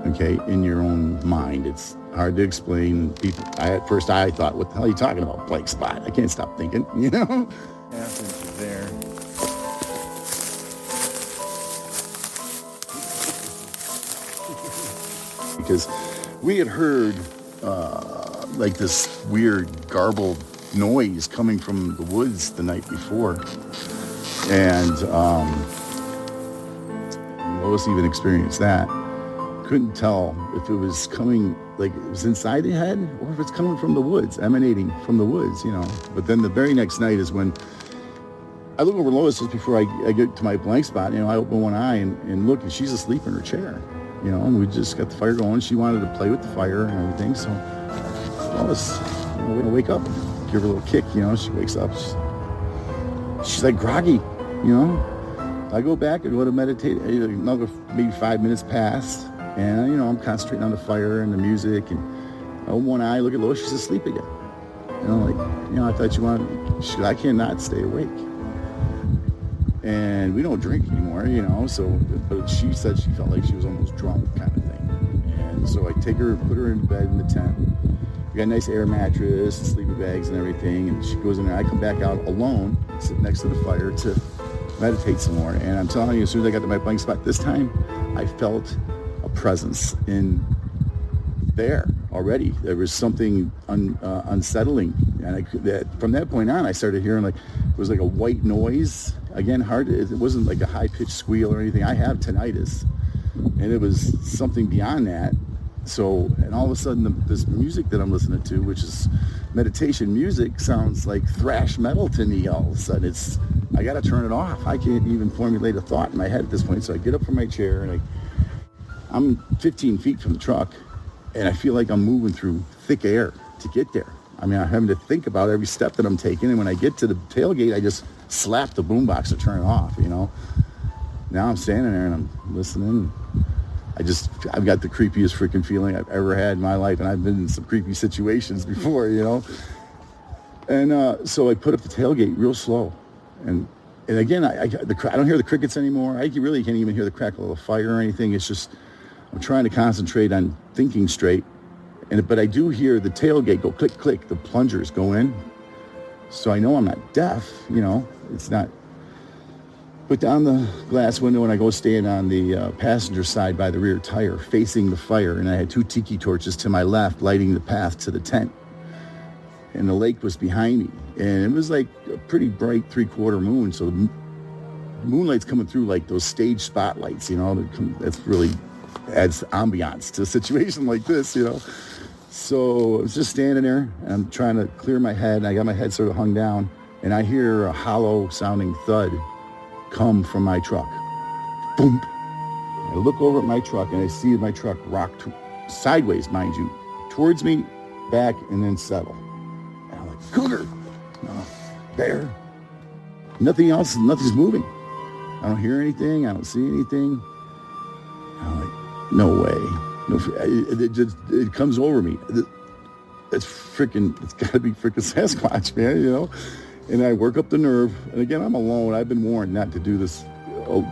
okay, in your own mind. It's hard to explain. At first I thought, what the hell are you talking about, blank spot? I can't stop thinking, Happens there. Because we had heard like this weird garbled noise coming from the woods the night before, and Lois even experienced that. Couldn't tell if it was coming, like it was inside the head, or if it's coming from the woods, emanating from the woods, But then the very next night is when I look over Lois just before I get to my blank spot. I open one eye and look, and she's asleep in her chair, and we just got the fire going. She wanted to play with the fire and everything, so Lois, we're gonna wake up, give her a little kick, She wakes up, she's like groggy, I go back and go to meditate. Another maybe 5 minutes pass, and I'm concentrating on the fire and the music, and I open one eye, look at Lois, she's asleep again. I thought you wanted. She said, I cannot stay awake. And we don't drink anymore, So, but she said she felt like she was almost drunk, kind of thing. And so I take her, put her in bed in the tent. We got a nice air mattress, sleeping bags, and everything. And she goes in there. I come back out alone, sit next to the fire to meditate some more. And I'm telling you, as soon as I got to my blank spot this time, I felt a presence in there already. There was something unsettling, and from that point on, I started hearing it was like a white noise. Again, hard. It wasn't like a high-pitched squeal or anything. I have tinnitus, and it was something beyond that. So, and all of a sudden, this music that I'm listening to, which is meditation music, sounds like thrash metal to me. All of a sudden, I got to turn it off. I can't even formulate a thought in my head at this point. So I get up from my chair, and I'm 15 feet from the truck, and I feel like I'm moving through thick air to get there. I mean, I'm having to think about every step that I'm taking. And when I get to the tailgate, I just slap the boombox to turn it off, you know. Now I'm standing there and I'm listening. I've got the creepiest freaking feeling I've ever had in my life. And I've been in some creepy situations before, you know. And so I put up the tailgate real slow. And again, I don't hear the crickets anymore. I really can't even hear the crackle of the fire or anything. It's just, I'm trying to concentrate on thinking straight. But I do hear the tailgate go click, click. The plungers go in. So I know I'm not deaf, you know. It's not. Put down the glass window and I go stand on the passenger side by the rear tire, facing the fire. And I had 2 tiki torches to my left, lighting the path to the tent. And the lake was behind me. And it was like a pretty bright 3/4 moon. So the moonlight's coming through like those stage spotlights, you know. That's really adds ambiance to a situation like this, you know. So I was just standing there, and I'm trying to clear my head, and I got my head sort of hung down, and I hear a hollow-sounding thud come from my truck. Boom! I look over at my truck, and I see my truck rock sideways, mind you, towards me, back, and then settle. And I'm like, cougar! No, bear! Nothing else, nothing's moving. I don't hear anything, I don't see anything. I'm like, no way. No, it comes over me. It's got to be freaking Sasquatch, man, you know? And I work up the nerve. And again, I'm alone. I've been warned not to do this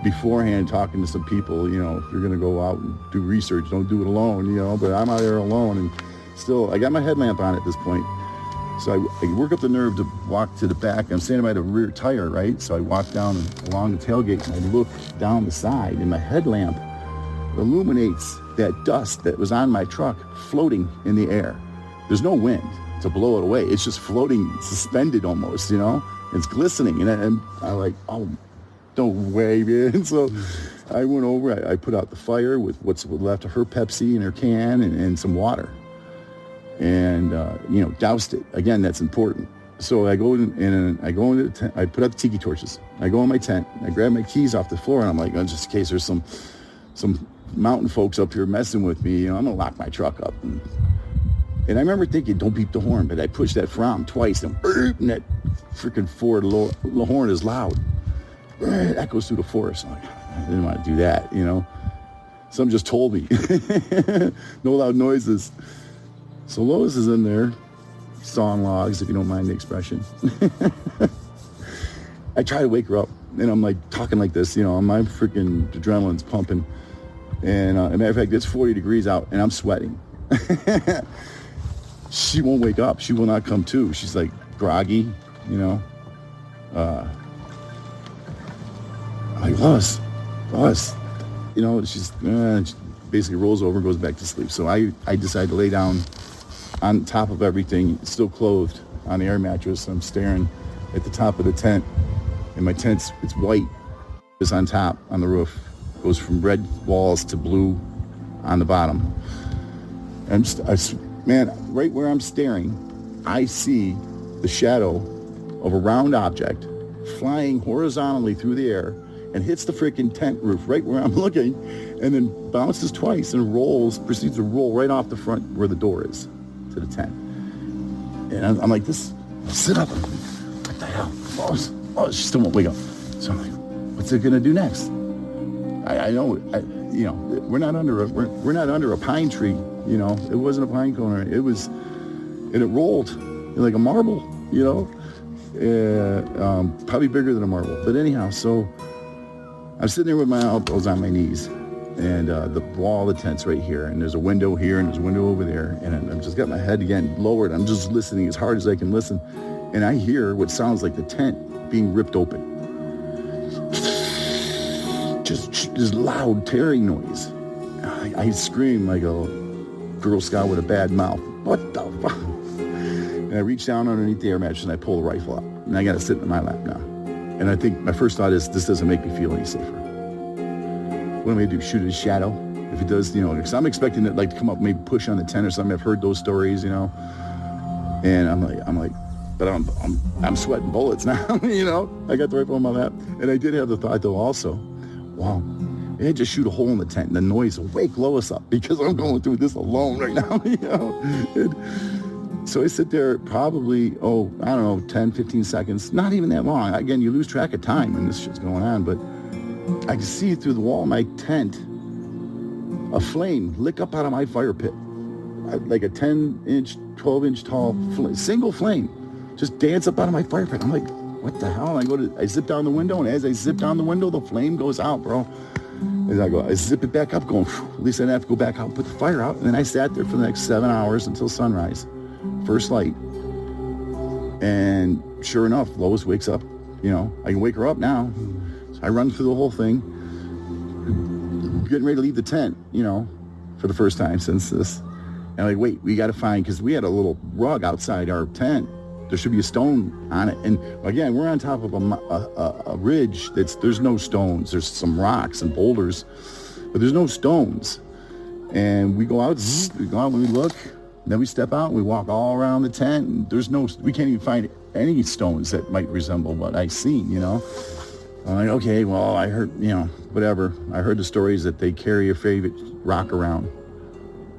beforehand, talking to some people, you know, if you're going to go out and do research, don't do it alone, you know? But I'm out there alone, and still, I got my headlamp on at this point. So I work up the nerve to walk to the back. I'm standing by the rear tire, right? So I walk down along the tailgate, and I look down the side, and my headlamp illuminates that dust that was on my truck floating in the air. There's no wind to blow it away. It's just floating, suspended almost, you know? It's glistening. And I'm like, oh, no way, man. So I went over, I put out the fire with what's left of her Pepsi and her can and some water. And, you know, doused it. Again, that's important. So I go in and I go into the tent. I put out the tiki torches. I go in my tent. I grab my keys off the floor, and I'm like, oh, just in case there's some mountain folks up here messing with me, you know, I'm gonna lock my truck up. And I remember thinking, don't beep the horn, but I pushed that Fromm twice, and that freaking Ford horn is loud. That goes through the forest. I'm like, I didn't want to do that, you know. Something just told me, no loud noises. So Lois is in there, sawing logs, if you don't mind the expression. I try to wake her up, and I'm like talking like this, you know, my freaking adrenaline's pumping. And as a matter of fact, it's 40 degrees out, and I'm sweating. She won't wake up. She will not come to. She's like groggy, you know. I'm like, Lois, you know, she basically rolls over and goes back to sleep. So I decide to lay down on top of everything, still clothed on the air mattress. I'm staring at the top of the tent, and my tent's, it's white. It's on top, on the roof. Goes from red walls to blue on the bottom. And man, right where I'm staring, I see the shadow of a round object flying horizontally through the air and hits the freaking tent roof right where I'm looking, and then bounces twice and proceeds to roll right off the front where the door is to the tent. And I'm like, sit up. What the hell? Oh, she still won't wake up. So I'm like, what's it gonna do next? I know, you know, we're not under a pine tree, you know. It wasn't a pine cone. It was, and it rolled like a marble, you know, probably bigger than a marble. But anyhow, so I'm sitting there with my elbows on my knees, and the wall of the tent's right here, and there's a window here, and there's a window over there, and I've just got my head again lowered. I'm just listening as hard as I can listen, and I hear what sounds like the tent being ripped open. Just this loud tearing noise. I scream like a Girl Scout with a bad mouth. What the fuck? And I reach down underneath the air mattress and I pull the rifle out. And I got to sit in my lap now. And I think my first thought is, this doesn't make me feel any safer. What am I going to do? Shoot at his shadow? If it does, you know, because I'm expecting it like to come up, maybe push on the tent or something. I've heard those stories, you know. And I'm like, but I'm sweating bullets now, you know. I got the rifle on my lap. And I did have the thought though also, wow, I just shoot a hole in the tent and the noise will wake Lois up because I'm going through this alone right now, you know. So I sit there probably, I don't know, 10, 15 seconds. Not even that long. Again, you lose track of time when this shit's going on, but I can see through the wall of my tent a flame lick up out of my fire pit. Like a 10-inch, 12-inch tall single flame just dance up out of my fire pit. I'm like, what the hell? I zip down the window, and as I zip down the window, the flame goes out, bro. As I zip it back up, going, at least I didn't have to go back out and put the fire out. And then I sat there for the next 7 hours until sunrise, first light. And sure enough, Lois wakes up. I can wake her up now. So I run through the whole thing, getting ready to leave the tent, for the first time since this. And I'm like, wait, we got to find, because we had a little rug outside our tent. There should be a stone on it. And again, we're on top of a ridge there's no stones. There's some rocks and boulders, but there's no stones. And we go out and we look, and then we step out and we walk all around the tent, and we can't even find any stones that might resemble what I seen, I'm like, okay, well, I heard, whatever. I heard the stories that they carry a favorite rock around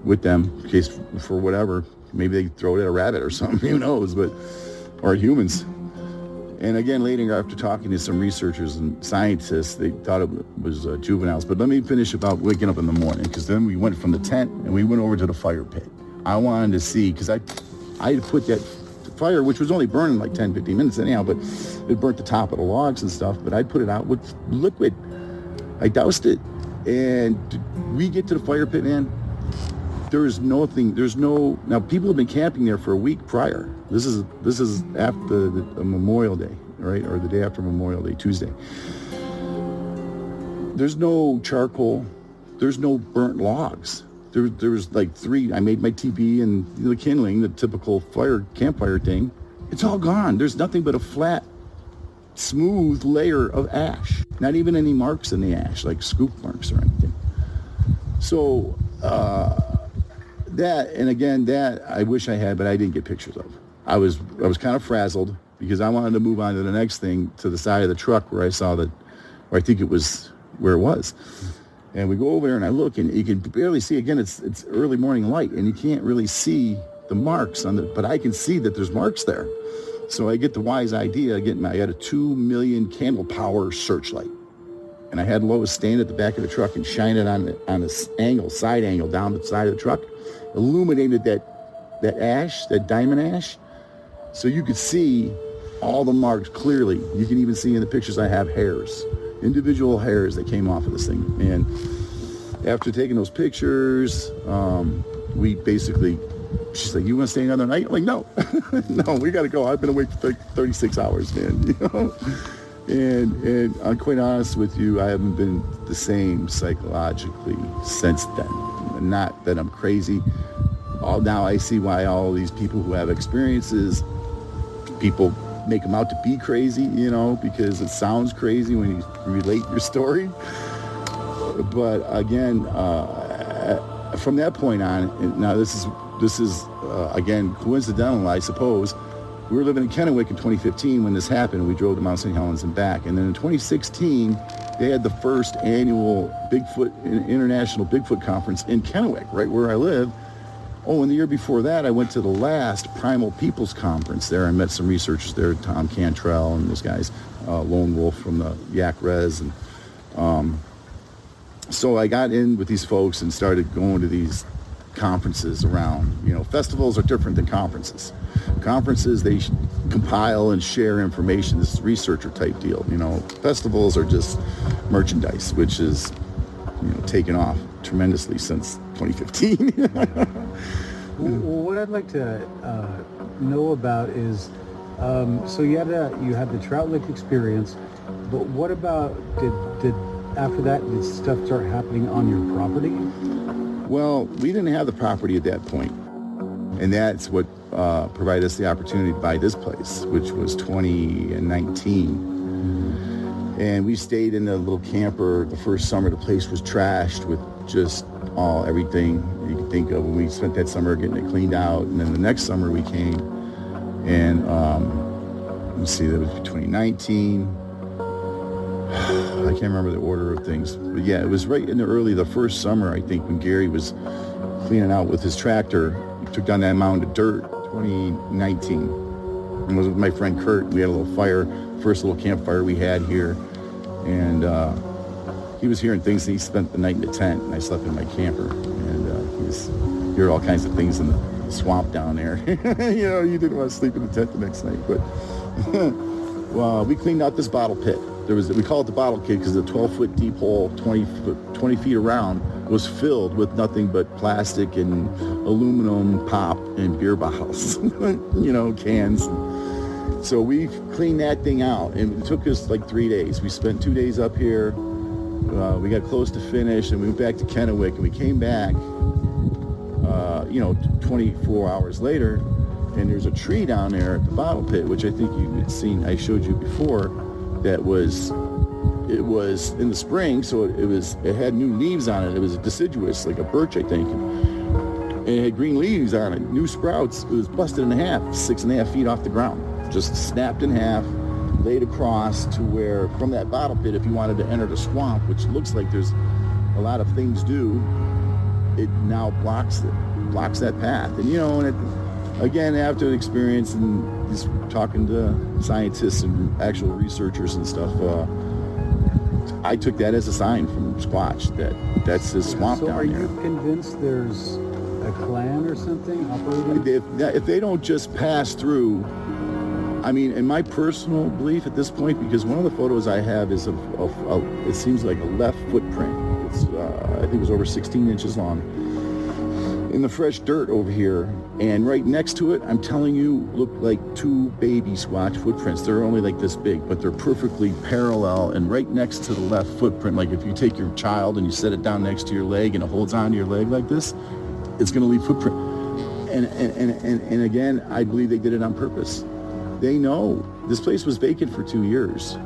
with them in case for whatever. Maybe they throw it at a rabbit or something, who knows, or humans. And again, later, after talking to some researchers and scientists, they thought it was juveniles. But let me finish about waking up in the morning, because then we went from the tent and we went over to the fire pit. I wanted to see, because I had put that fire, which was only burning like 10, 15 minutes anyhow, but it burnt the top of the logs and stuff, but I put it out with liquid. I doused it, and we get to the fire pit, man. Now people have been camping there for a week prior. This is after the Memorial Day, right? Or the day after Memorial Day, Tuesday. There's no charcoal. There's no burnt logs. There was like 3. I made my teepee and the kindling, the typical campfire thing. It's all gone. There's nothing but a flat, smooth layer of ash. Not even any marks in the ash, like scoop marks or anything. So, that I wish I had, but I didn't get pictures of. I was kind of frazzled because I wanted to move on to the next thing, to the side of the truck where I saw where I think it was where it was. And we go over there and I look, and you can barely see. Again, it's early morning light, and you can't really see the marks but I can see that there's marks there. So I get the wise idea. I had a 2 million candle power searchlight, and I had Lois stand at the back of the truck and shine it on this side angle down the side of the truck, illuminated that ash, that diamond ash, so you could see all the marks clearly. You can even see in the pictures I have hairs, individual hairs that came off of this thing. And after taking those pictures, we basically, she's like, you want to stay another night? I'm like, no, no, we got to go. I've been awake for 36 hours, man. And I'm quite honest with you, I haven't been the same psychologically since then. Not that I'm crazy. Now I see why all these people who have experiences, people make them out to be crazy, because it sounds crazy when you relate your story. But again, from that point on, now this is again coincidental, I suppose. We were living in Kennewick in 2015 when this happened. We drove to Mount St. Helens and back. And then in 2016, they had the first annual International Bigfoot Conference in Kennewick, right where I live. Oh, and the year before that, I went to the last Primal Peoples Conference there. I met some researchers there, Tom Cantrell and those guys, Lone Wolf from the Yak Res. And so I got in with these folks and started going to these conferences around. Festivals are different than conferences. Conferences, they compile and share information. This is researcher type deal. Festivals are just merchandise, which is, taken off tremendously since 2015. Well, what I'd like to know about is, so you had the Trout Lake experience, but what about did after that did stuff start happening on your property? Well, we didn't have the property at that point, and that's what provided us the opportunity to buy this place, which was 2019. And we stayed in the little camper the first summer. The place was trashed with just everything you could think of. When we spent that summer getting it cleaned out, and then the next summer we came, and let's see, that was 2019. I can't remember the order of things, but yeah, it was right in the first summer, I think, when Gary was cleaning out with his tractor. He took down that mound of dirt 2019. I was with my friend Kurt. We had a little fire, first little campfire we had here. And he was hearing things. He spent the night in the tent, and I slept in my camper. And he was hearing all kinds of things in the swamp down there. You know, you didn't want to sleep in the tent the next night. But well, we cleaned out this bottle pit. We call it the bottle pit because the 12-foot deep hole, 20 feet around, was filled with nothing but plastic and aluminum pop and beer bottles, you know, cans. So we cleaned that thing out, and it took us like 3 days. We spent 2 days up here. We got close to finish, and we went back to Kennewick, and we came back, 24 hours later, and there's a tree down there at the bottle pit, which I think you had seen, I showed you before, it was in the spring, so it had new leaves on it. It was a deciduous, like a birch, I think. And it had green leaves on it, new sprouts. It was busted in half, 6.5 feet off the ground. Just snapped in half, laid across to where, from that bottle pit, if you wanted to enter the swamp, which looks like there's a lot of things do, it now blocks that path. And, you know, again, after the experience and just talking to scientists and actual researchers and stuff, I took that as a sign from Squatch that that's his swamp down there. So are you convinced there's a clan or something operating? If they don't just pass through, I mean, in my personal belief at this point, because one of the photos I have is of it seems like a left footprint. It's I think it was over 16 inches long in the fresh dirt over here, and right next to it, I'm telling you, look like two baby Squatch footprints. They're only like this big, but they're perfectly parallel, and right next to the left footprint, like if you take your child and you set it down next to your leg and it holds onto your leg like this, it's going to leave footprint. And again, I believe they did it on purpose. They know. This place was vacant for 2 years.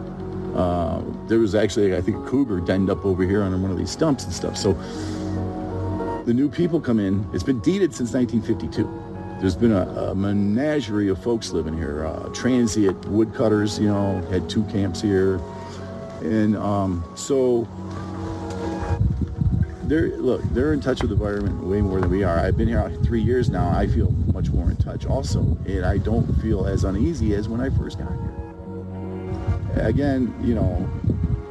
There was actually, I think, a cougar denned up over here on one of these stumps and stuff. So the new people come in. It's been deeded since 1952. There's been a menagerie of folks living here. Transient woodcutters, you know, had 2 camps here. And so they're in touch with the environment way more than we are. I've been here 3 years now. I feel much more in touch also. And I don't feel as uneasy as when I first got here. Again, you know,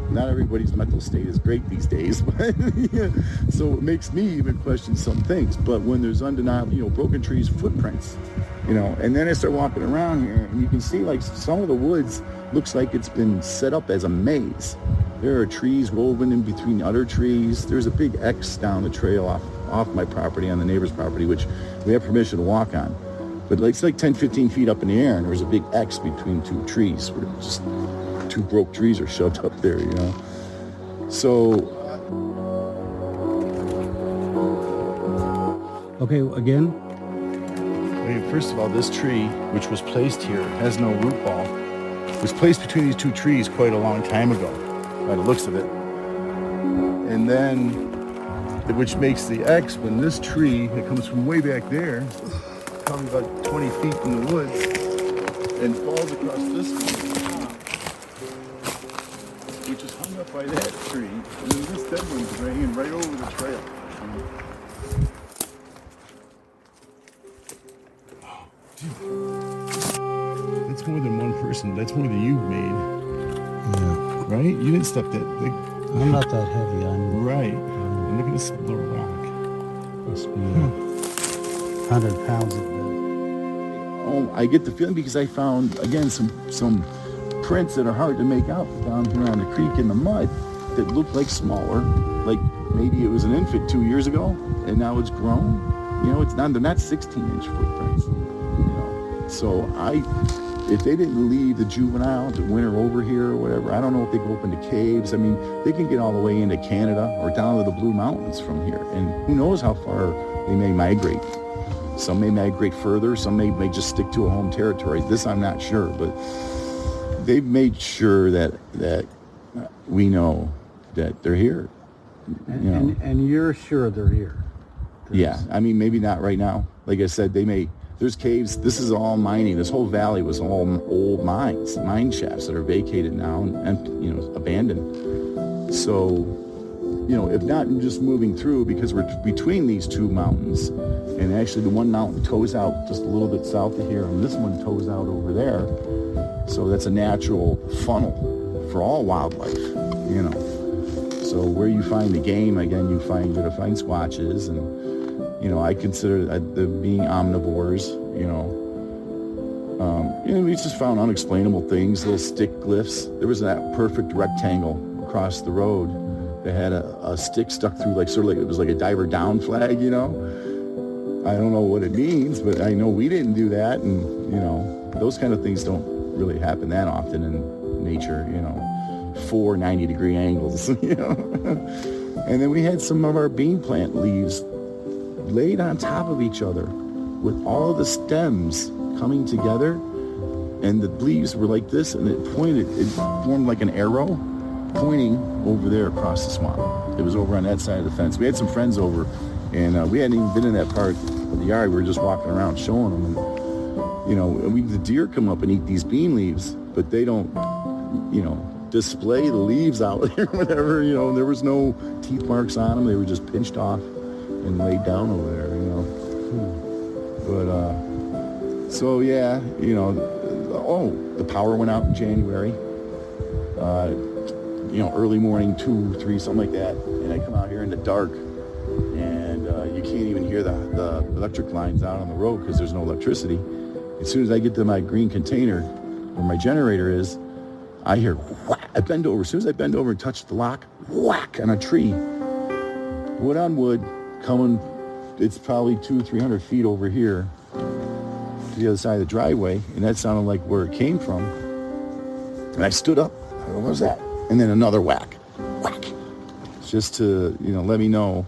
not everybody's mental state is great these days, but yeah, so it makes me even question some things. But when there's undeniable, you know, broken trees, footprints, you know, and then I start walking around here, and you can see like some of the woods looks like it's been set up as a maze. There are trees woven in between other trees. There's a big X down the trail off my property on the neighbor's property, which we have permission to walk on. But it's like 10, 15 feet up in the air, and there's a big X between 2 trees where just 2 broke trees are shoved up there, you know. So Okay, again? first of all, this tree, which was placed here, has no root ball, was placed between these 2 trees quite a long time ago, by the looks of it. And then, which makes the X when this tree that comes from way back there, probably about 20 feet in the woods, and falls across this one, which is hung up by that tree, and then this dead one's hanging right over the trail. That's more than one person. That's more than you've made. Yeah. Right? You didn't step that big. I'm not that heavy. I'm Right. And look at this little rock. must be 100 pounds of that. Oh, I get the feeling because I found, again, some prints that are hard to make out down here on the creek in the mud that look like smaller. Like maybe it was an infant 2 years ago and now it's grown. You know, they're not 16-inch footprints. You know, so if they didn't leave the juvenile to winter over here or whatever, I don't know if they go up into caves. I mean, they can get all the way into Canada or down to the Blue Mountains from here. And who knows how far they may migrate. Some may migrate further. Some may just stick to a home territory. This I'm not sure, but they've made sure that we know that they're here. And you're sure they're here? Yeah, I mean, maybe not right now. Like I said, there's caves. This is all mining. This whole valley was all old mine shafts that are vacated now and you know, abandoned. So if not just moving through, because we're between these two mountains, and actually the one mountain toes out just a little bit south of here, and this one toes out over there. So that's a natural funnel for all wildlife, So where you find the game, again, you're going to find squatches, and I consider them being omnivores. We just found unexplainable things, little stick glyphs. There was that perfect rectangle across the road that had a stick stuck through, it was like a diver down flag. I don't know what it means, but I know we didn't do that, and those kind of things don't really happen that often in nature. 4 90-degree angles. And then we had some of our bean plant leaves laid on top of each other with all of the stems coming together, and the leaves were like this, and it formed like an arrow pointing over there across the swamp. It was over on that side of the fence. We had some friends over, and we hadn't even been in that part of the yard. We were just walking around showing them, and the deer come up and eat these bean leaves, but they don't display the leaves out there, whatever. There was no teeth marks on them. They were just pinched off and laid down over there. But so yeah, the power went out in January. Early morning, 2, 3, something like that, and I come out here in the dark, and you can't even hear the electric lines out on the road because there's no electricity. As soon as I get to my green container where my generator is, I hear whack. I bend over. As soon as I bend over and touch the lock, whack on a tree. Wood on wood, coming. It's probably 200-300 feet over here to the other side of the driveway, and that sounded like where it came from. And I stood up. I go, what was that? And then another whack, whack, just to let me know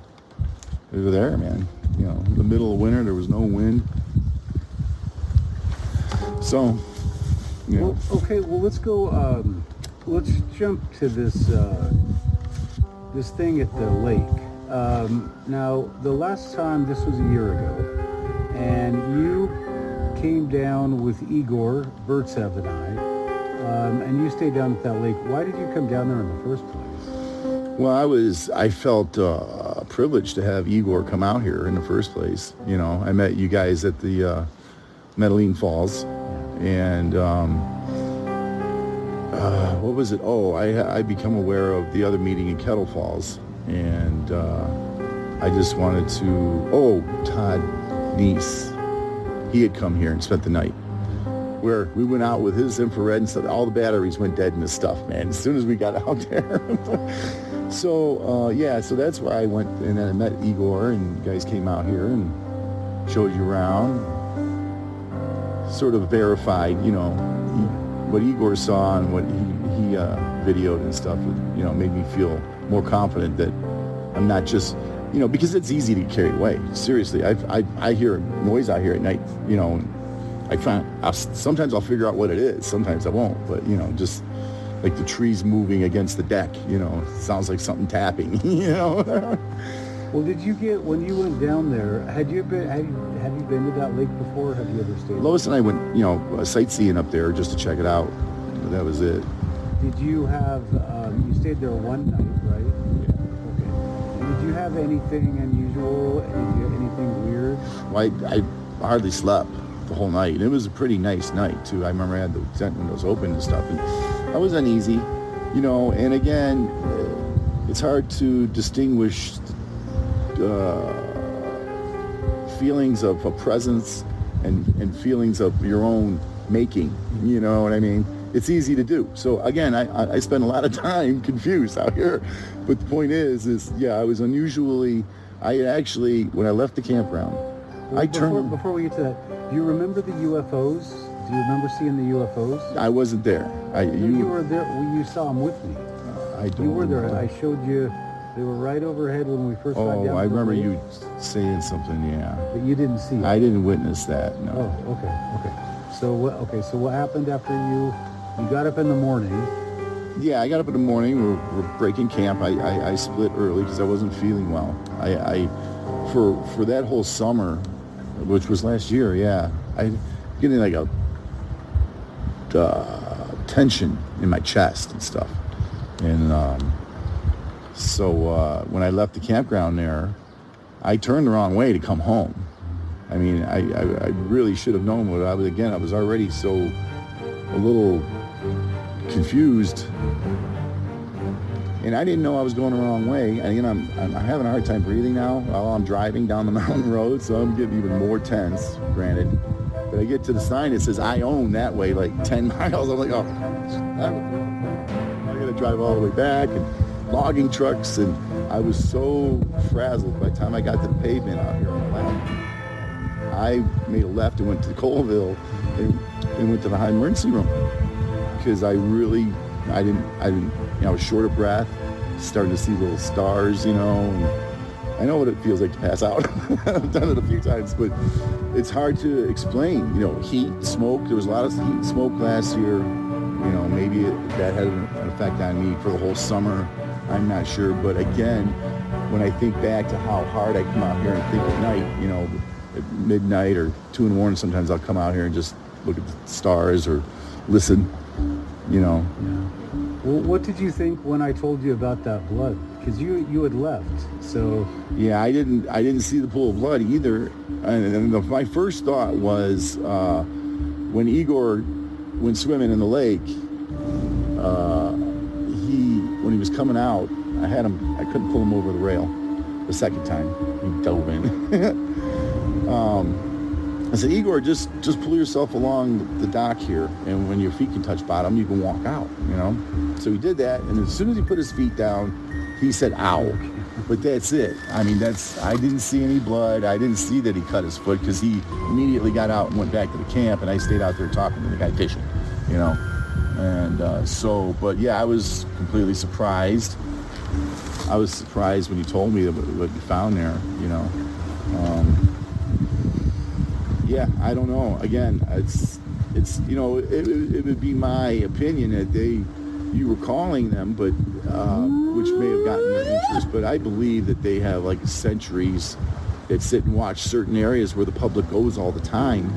they were there, man. In the middle of winter, there was no wind. So. Well, okay. Well, let's go. Let's jump to this thing at the lake. Now, the last time, this was a year ago, and you came down with Igor, Burtsev, and I, and you stayed down at that lake. Why did you come down there in the first place? Well, I felt privileged to have Igor come out here in the first place. I met you guys at the Medellin Falls. And what was it? Oh, I become aware of the other meeting in Kettle Falls, and I just wanted to. Todd Neese, he had come here and spent the night. Where we went out with his infrared and stuff. All the batteries went dead in the stuff, man. As soon as we got out there. So that's why I went, and then I met Igor, and you guys came out here and showed you around. Sort of verified, what Igor saw and what he videoed and stuff, made me feel more confident that I'm not just, because it's easy to get carried away. Seriously, I hear noise out here at night, sometimes I'll figure out what it is, sometimes I won't, but, just like the trees moving against the deck, it sounds like something tapping, Well, did you get, when you went down there, have you been to that lake before? Have you ever stayed? Lois and I went, sightseeing up there just to check it out. That was it. Did you have, you stayed there one night, right? Yeah. Okay. Did you have anything unusual? Anything weird? Well, I hardly slept the whole night. And it was a pretty nice night, too. I remember I had the tent windows open and stuff. And I was uneasy, and again, it's hard to distinguish feelings of a presence and feelings of your own making, you know what I mean? It's easy to do. So again, I spend a lot of time confused out here, but the point is I was unusually, I actually, when I left the campground, Before we get to that, do you remember the UFOs? Do you remember seeing the UFOs? I wasn't there. You were there. You saw them with me. I don't. You were there. I showed you. They were right overhead when we first got down. Oh, I remember you saying something. Yeah. But you didn't see it. I didn't witness that. No. Oh, okay. So what happened after you got up in the morning? Yeah, I got up in the morning. We're breaking camp. I split early because I wasn't feeling well. For that whole summer, which was last year, I getting like a tension in my chest and stuff, and So when I left the campground there, I turned the wrong way to come home. I mean, I really should have known what I was already so a little confused. And I didn't know I was going the wrong way. And I'm having a hard time breathing now while I'm driving down the mountain road, so I'm getting even more tense, granted. But I get to the sign that says I own that way, like 10 miles. I'm like, oh, I got to drive all the way back, and logging trucks. And I was so frazzled by the time I got to the pavement out here on the left. I made a left and went to Colville and went to the high emergency room because I was short of breath, starting to see little stars, and I know what it feels like to pass out. I've done it a few times, but it's hard to explain. Heat, smoke. There was a lot of heat and smoke last year. Maybe that had an effect on me for the whole summer. I'm not sure. But again, when I think back to how hard I come out here and think at night, at midnight or 2 in the morning, sometimes I'll come out here and just look at the stars or listen, Yeah. Well, what did you think when I told you about that blood? Because you had left, so... Yeah, I didn't see the pool of blood either. And my first thought was when Igor went swimming in the lake, when he was coming out, I couldn't pull him over the rail the second time. He dove in. I said, Igor, just pull yourself along the dock here, and when your feet can touch bottom, you can walk out, So he did that, and as soon as he put his feet down, he said, ow. But that's it. I mean, I didn't see any blood. I didn't see that he cut his foot because he immediately got out and went back to the camp, and I stayed out there talking to the guy fishing, And but yeah, I was completely surprised. I was surprised when you told me what you found there, Yeah, I don't know. Again, it's it would be my opinion that you were calling them, but which may have gotten their interest. But I believe that they have like sentries that sit and watch certain areas where the public goes all the time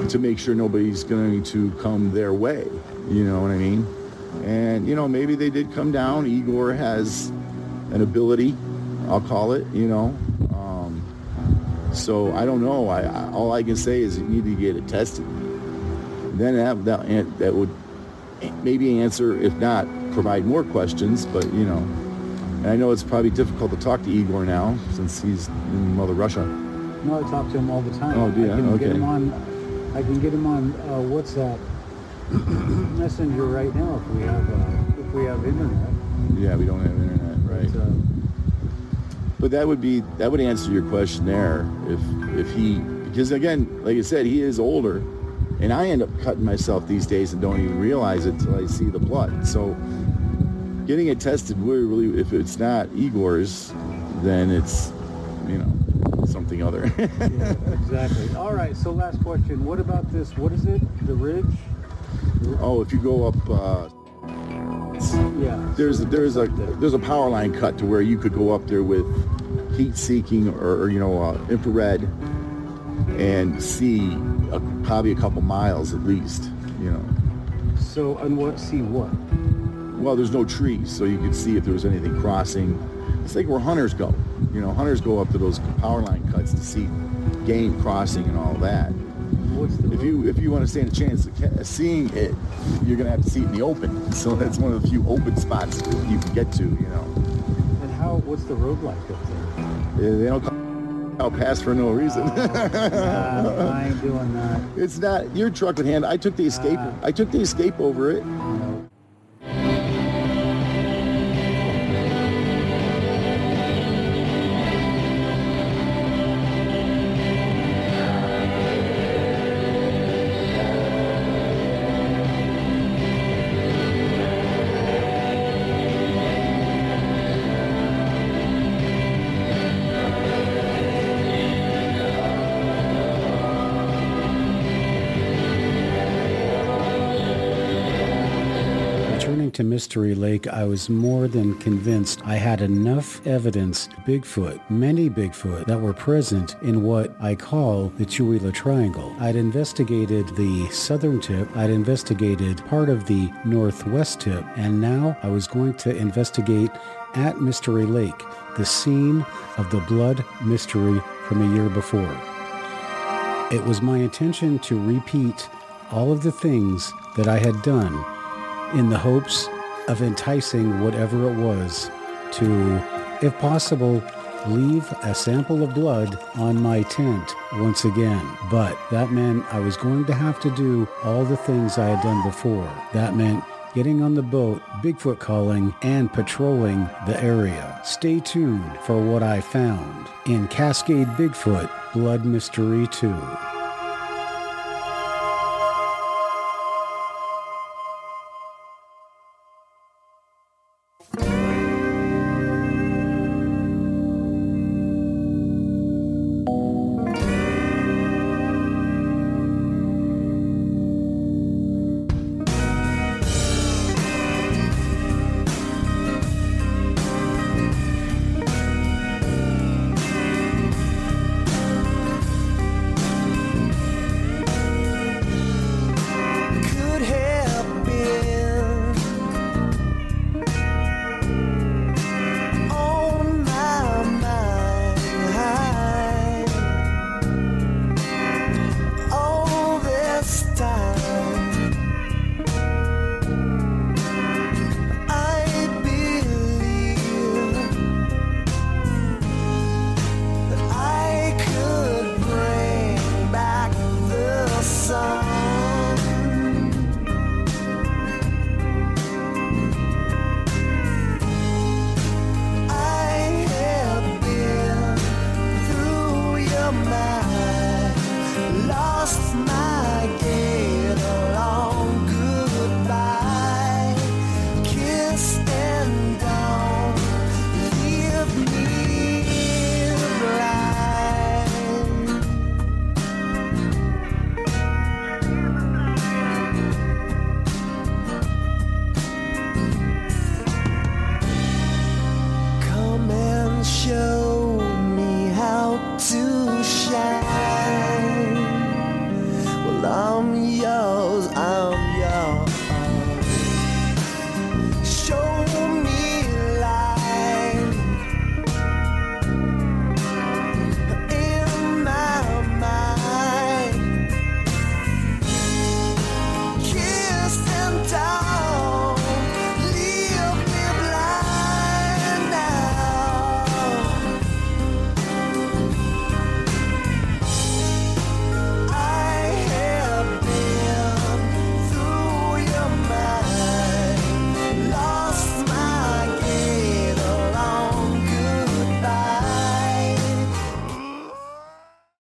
to make sure nobody's going to come their way. You know what I mean? And maybe they did come down. Igor has an ability, I'll call it. So I don't know. All I can say is you need to get it tested. Then that would maybe answer, if not provide more questions. But and I know it's probably difficult to talk to Igor now since he's in Mother Russia. No, I talk to him all the time. Oh, do you? Okay. I can get him on WhatsApp Messenger right now if we have internet. Yeah, we don't have internet, right? But that would answer your question there if he, because again, like I said, he is older, and I end up cutting myself these days and don't even realize it till I see the blood. So getting it tested really, if it's not Igor's, then it's something other. Yeah, exactly. All right. So last question. What about this? What is it? The ridge? Oh, if you go up. Yeah. There's a power line cut to where you could go up there with heat seeking or infrared and see probably a couple miles at least. So and see what? Well, there's no trees, so you could see if there was anything crossing. It's like where hunters go. Hunters go up to those power line cuts to see game crossing and all that. If you want to stand a chance of seeing it, you're going to have to see it in the open. So that's one of the few open spots you can get to, And what's the road like up there? They don't come out past for no reason. I ain't doing that. It's not your truck would handle. I took the escape over it. Returning to Mystery Lake, I was more than convinced I had enough evidence, many Bigfoot, that were present in what I call the Chewelah Triangle. I'd investigated the southern tip, I'd investigated part of the northwest tip, and now I was going to investigate at Mystery Lake, the scene of the blood mystery from a year before. It was my intention to repeat all of the things that I had done in the hopes of enticing whatever it was to, if possible, leave a sample of blood on my tent once again. But that meant I was going to have to do all the things I had done before. That meant getting on the boat, Bigfoot calling, and patrolling the area. Stay tuned for what I found in Cascade Bigfoot Blood Mystery 2.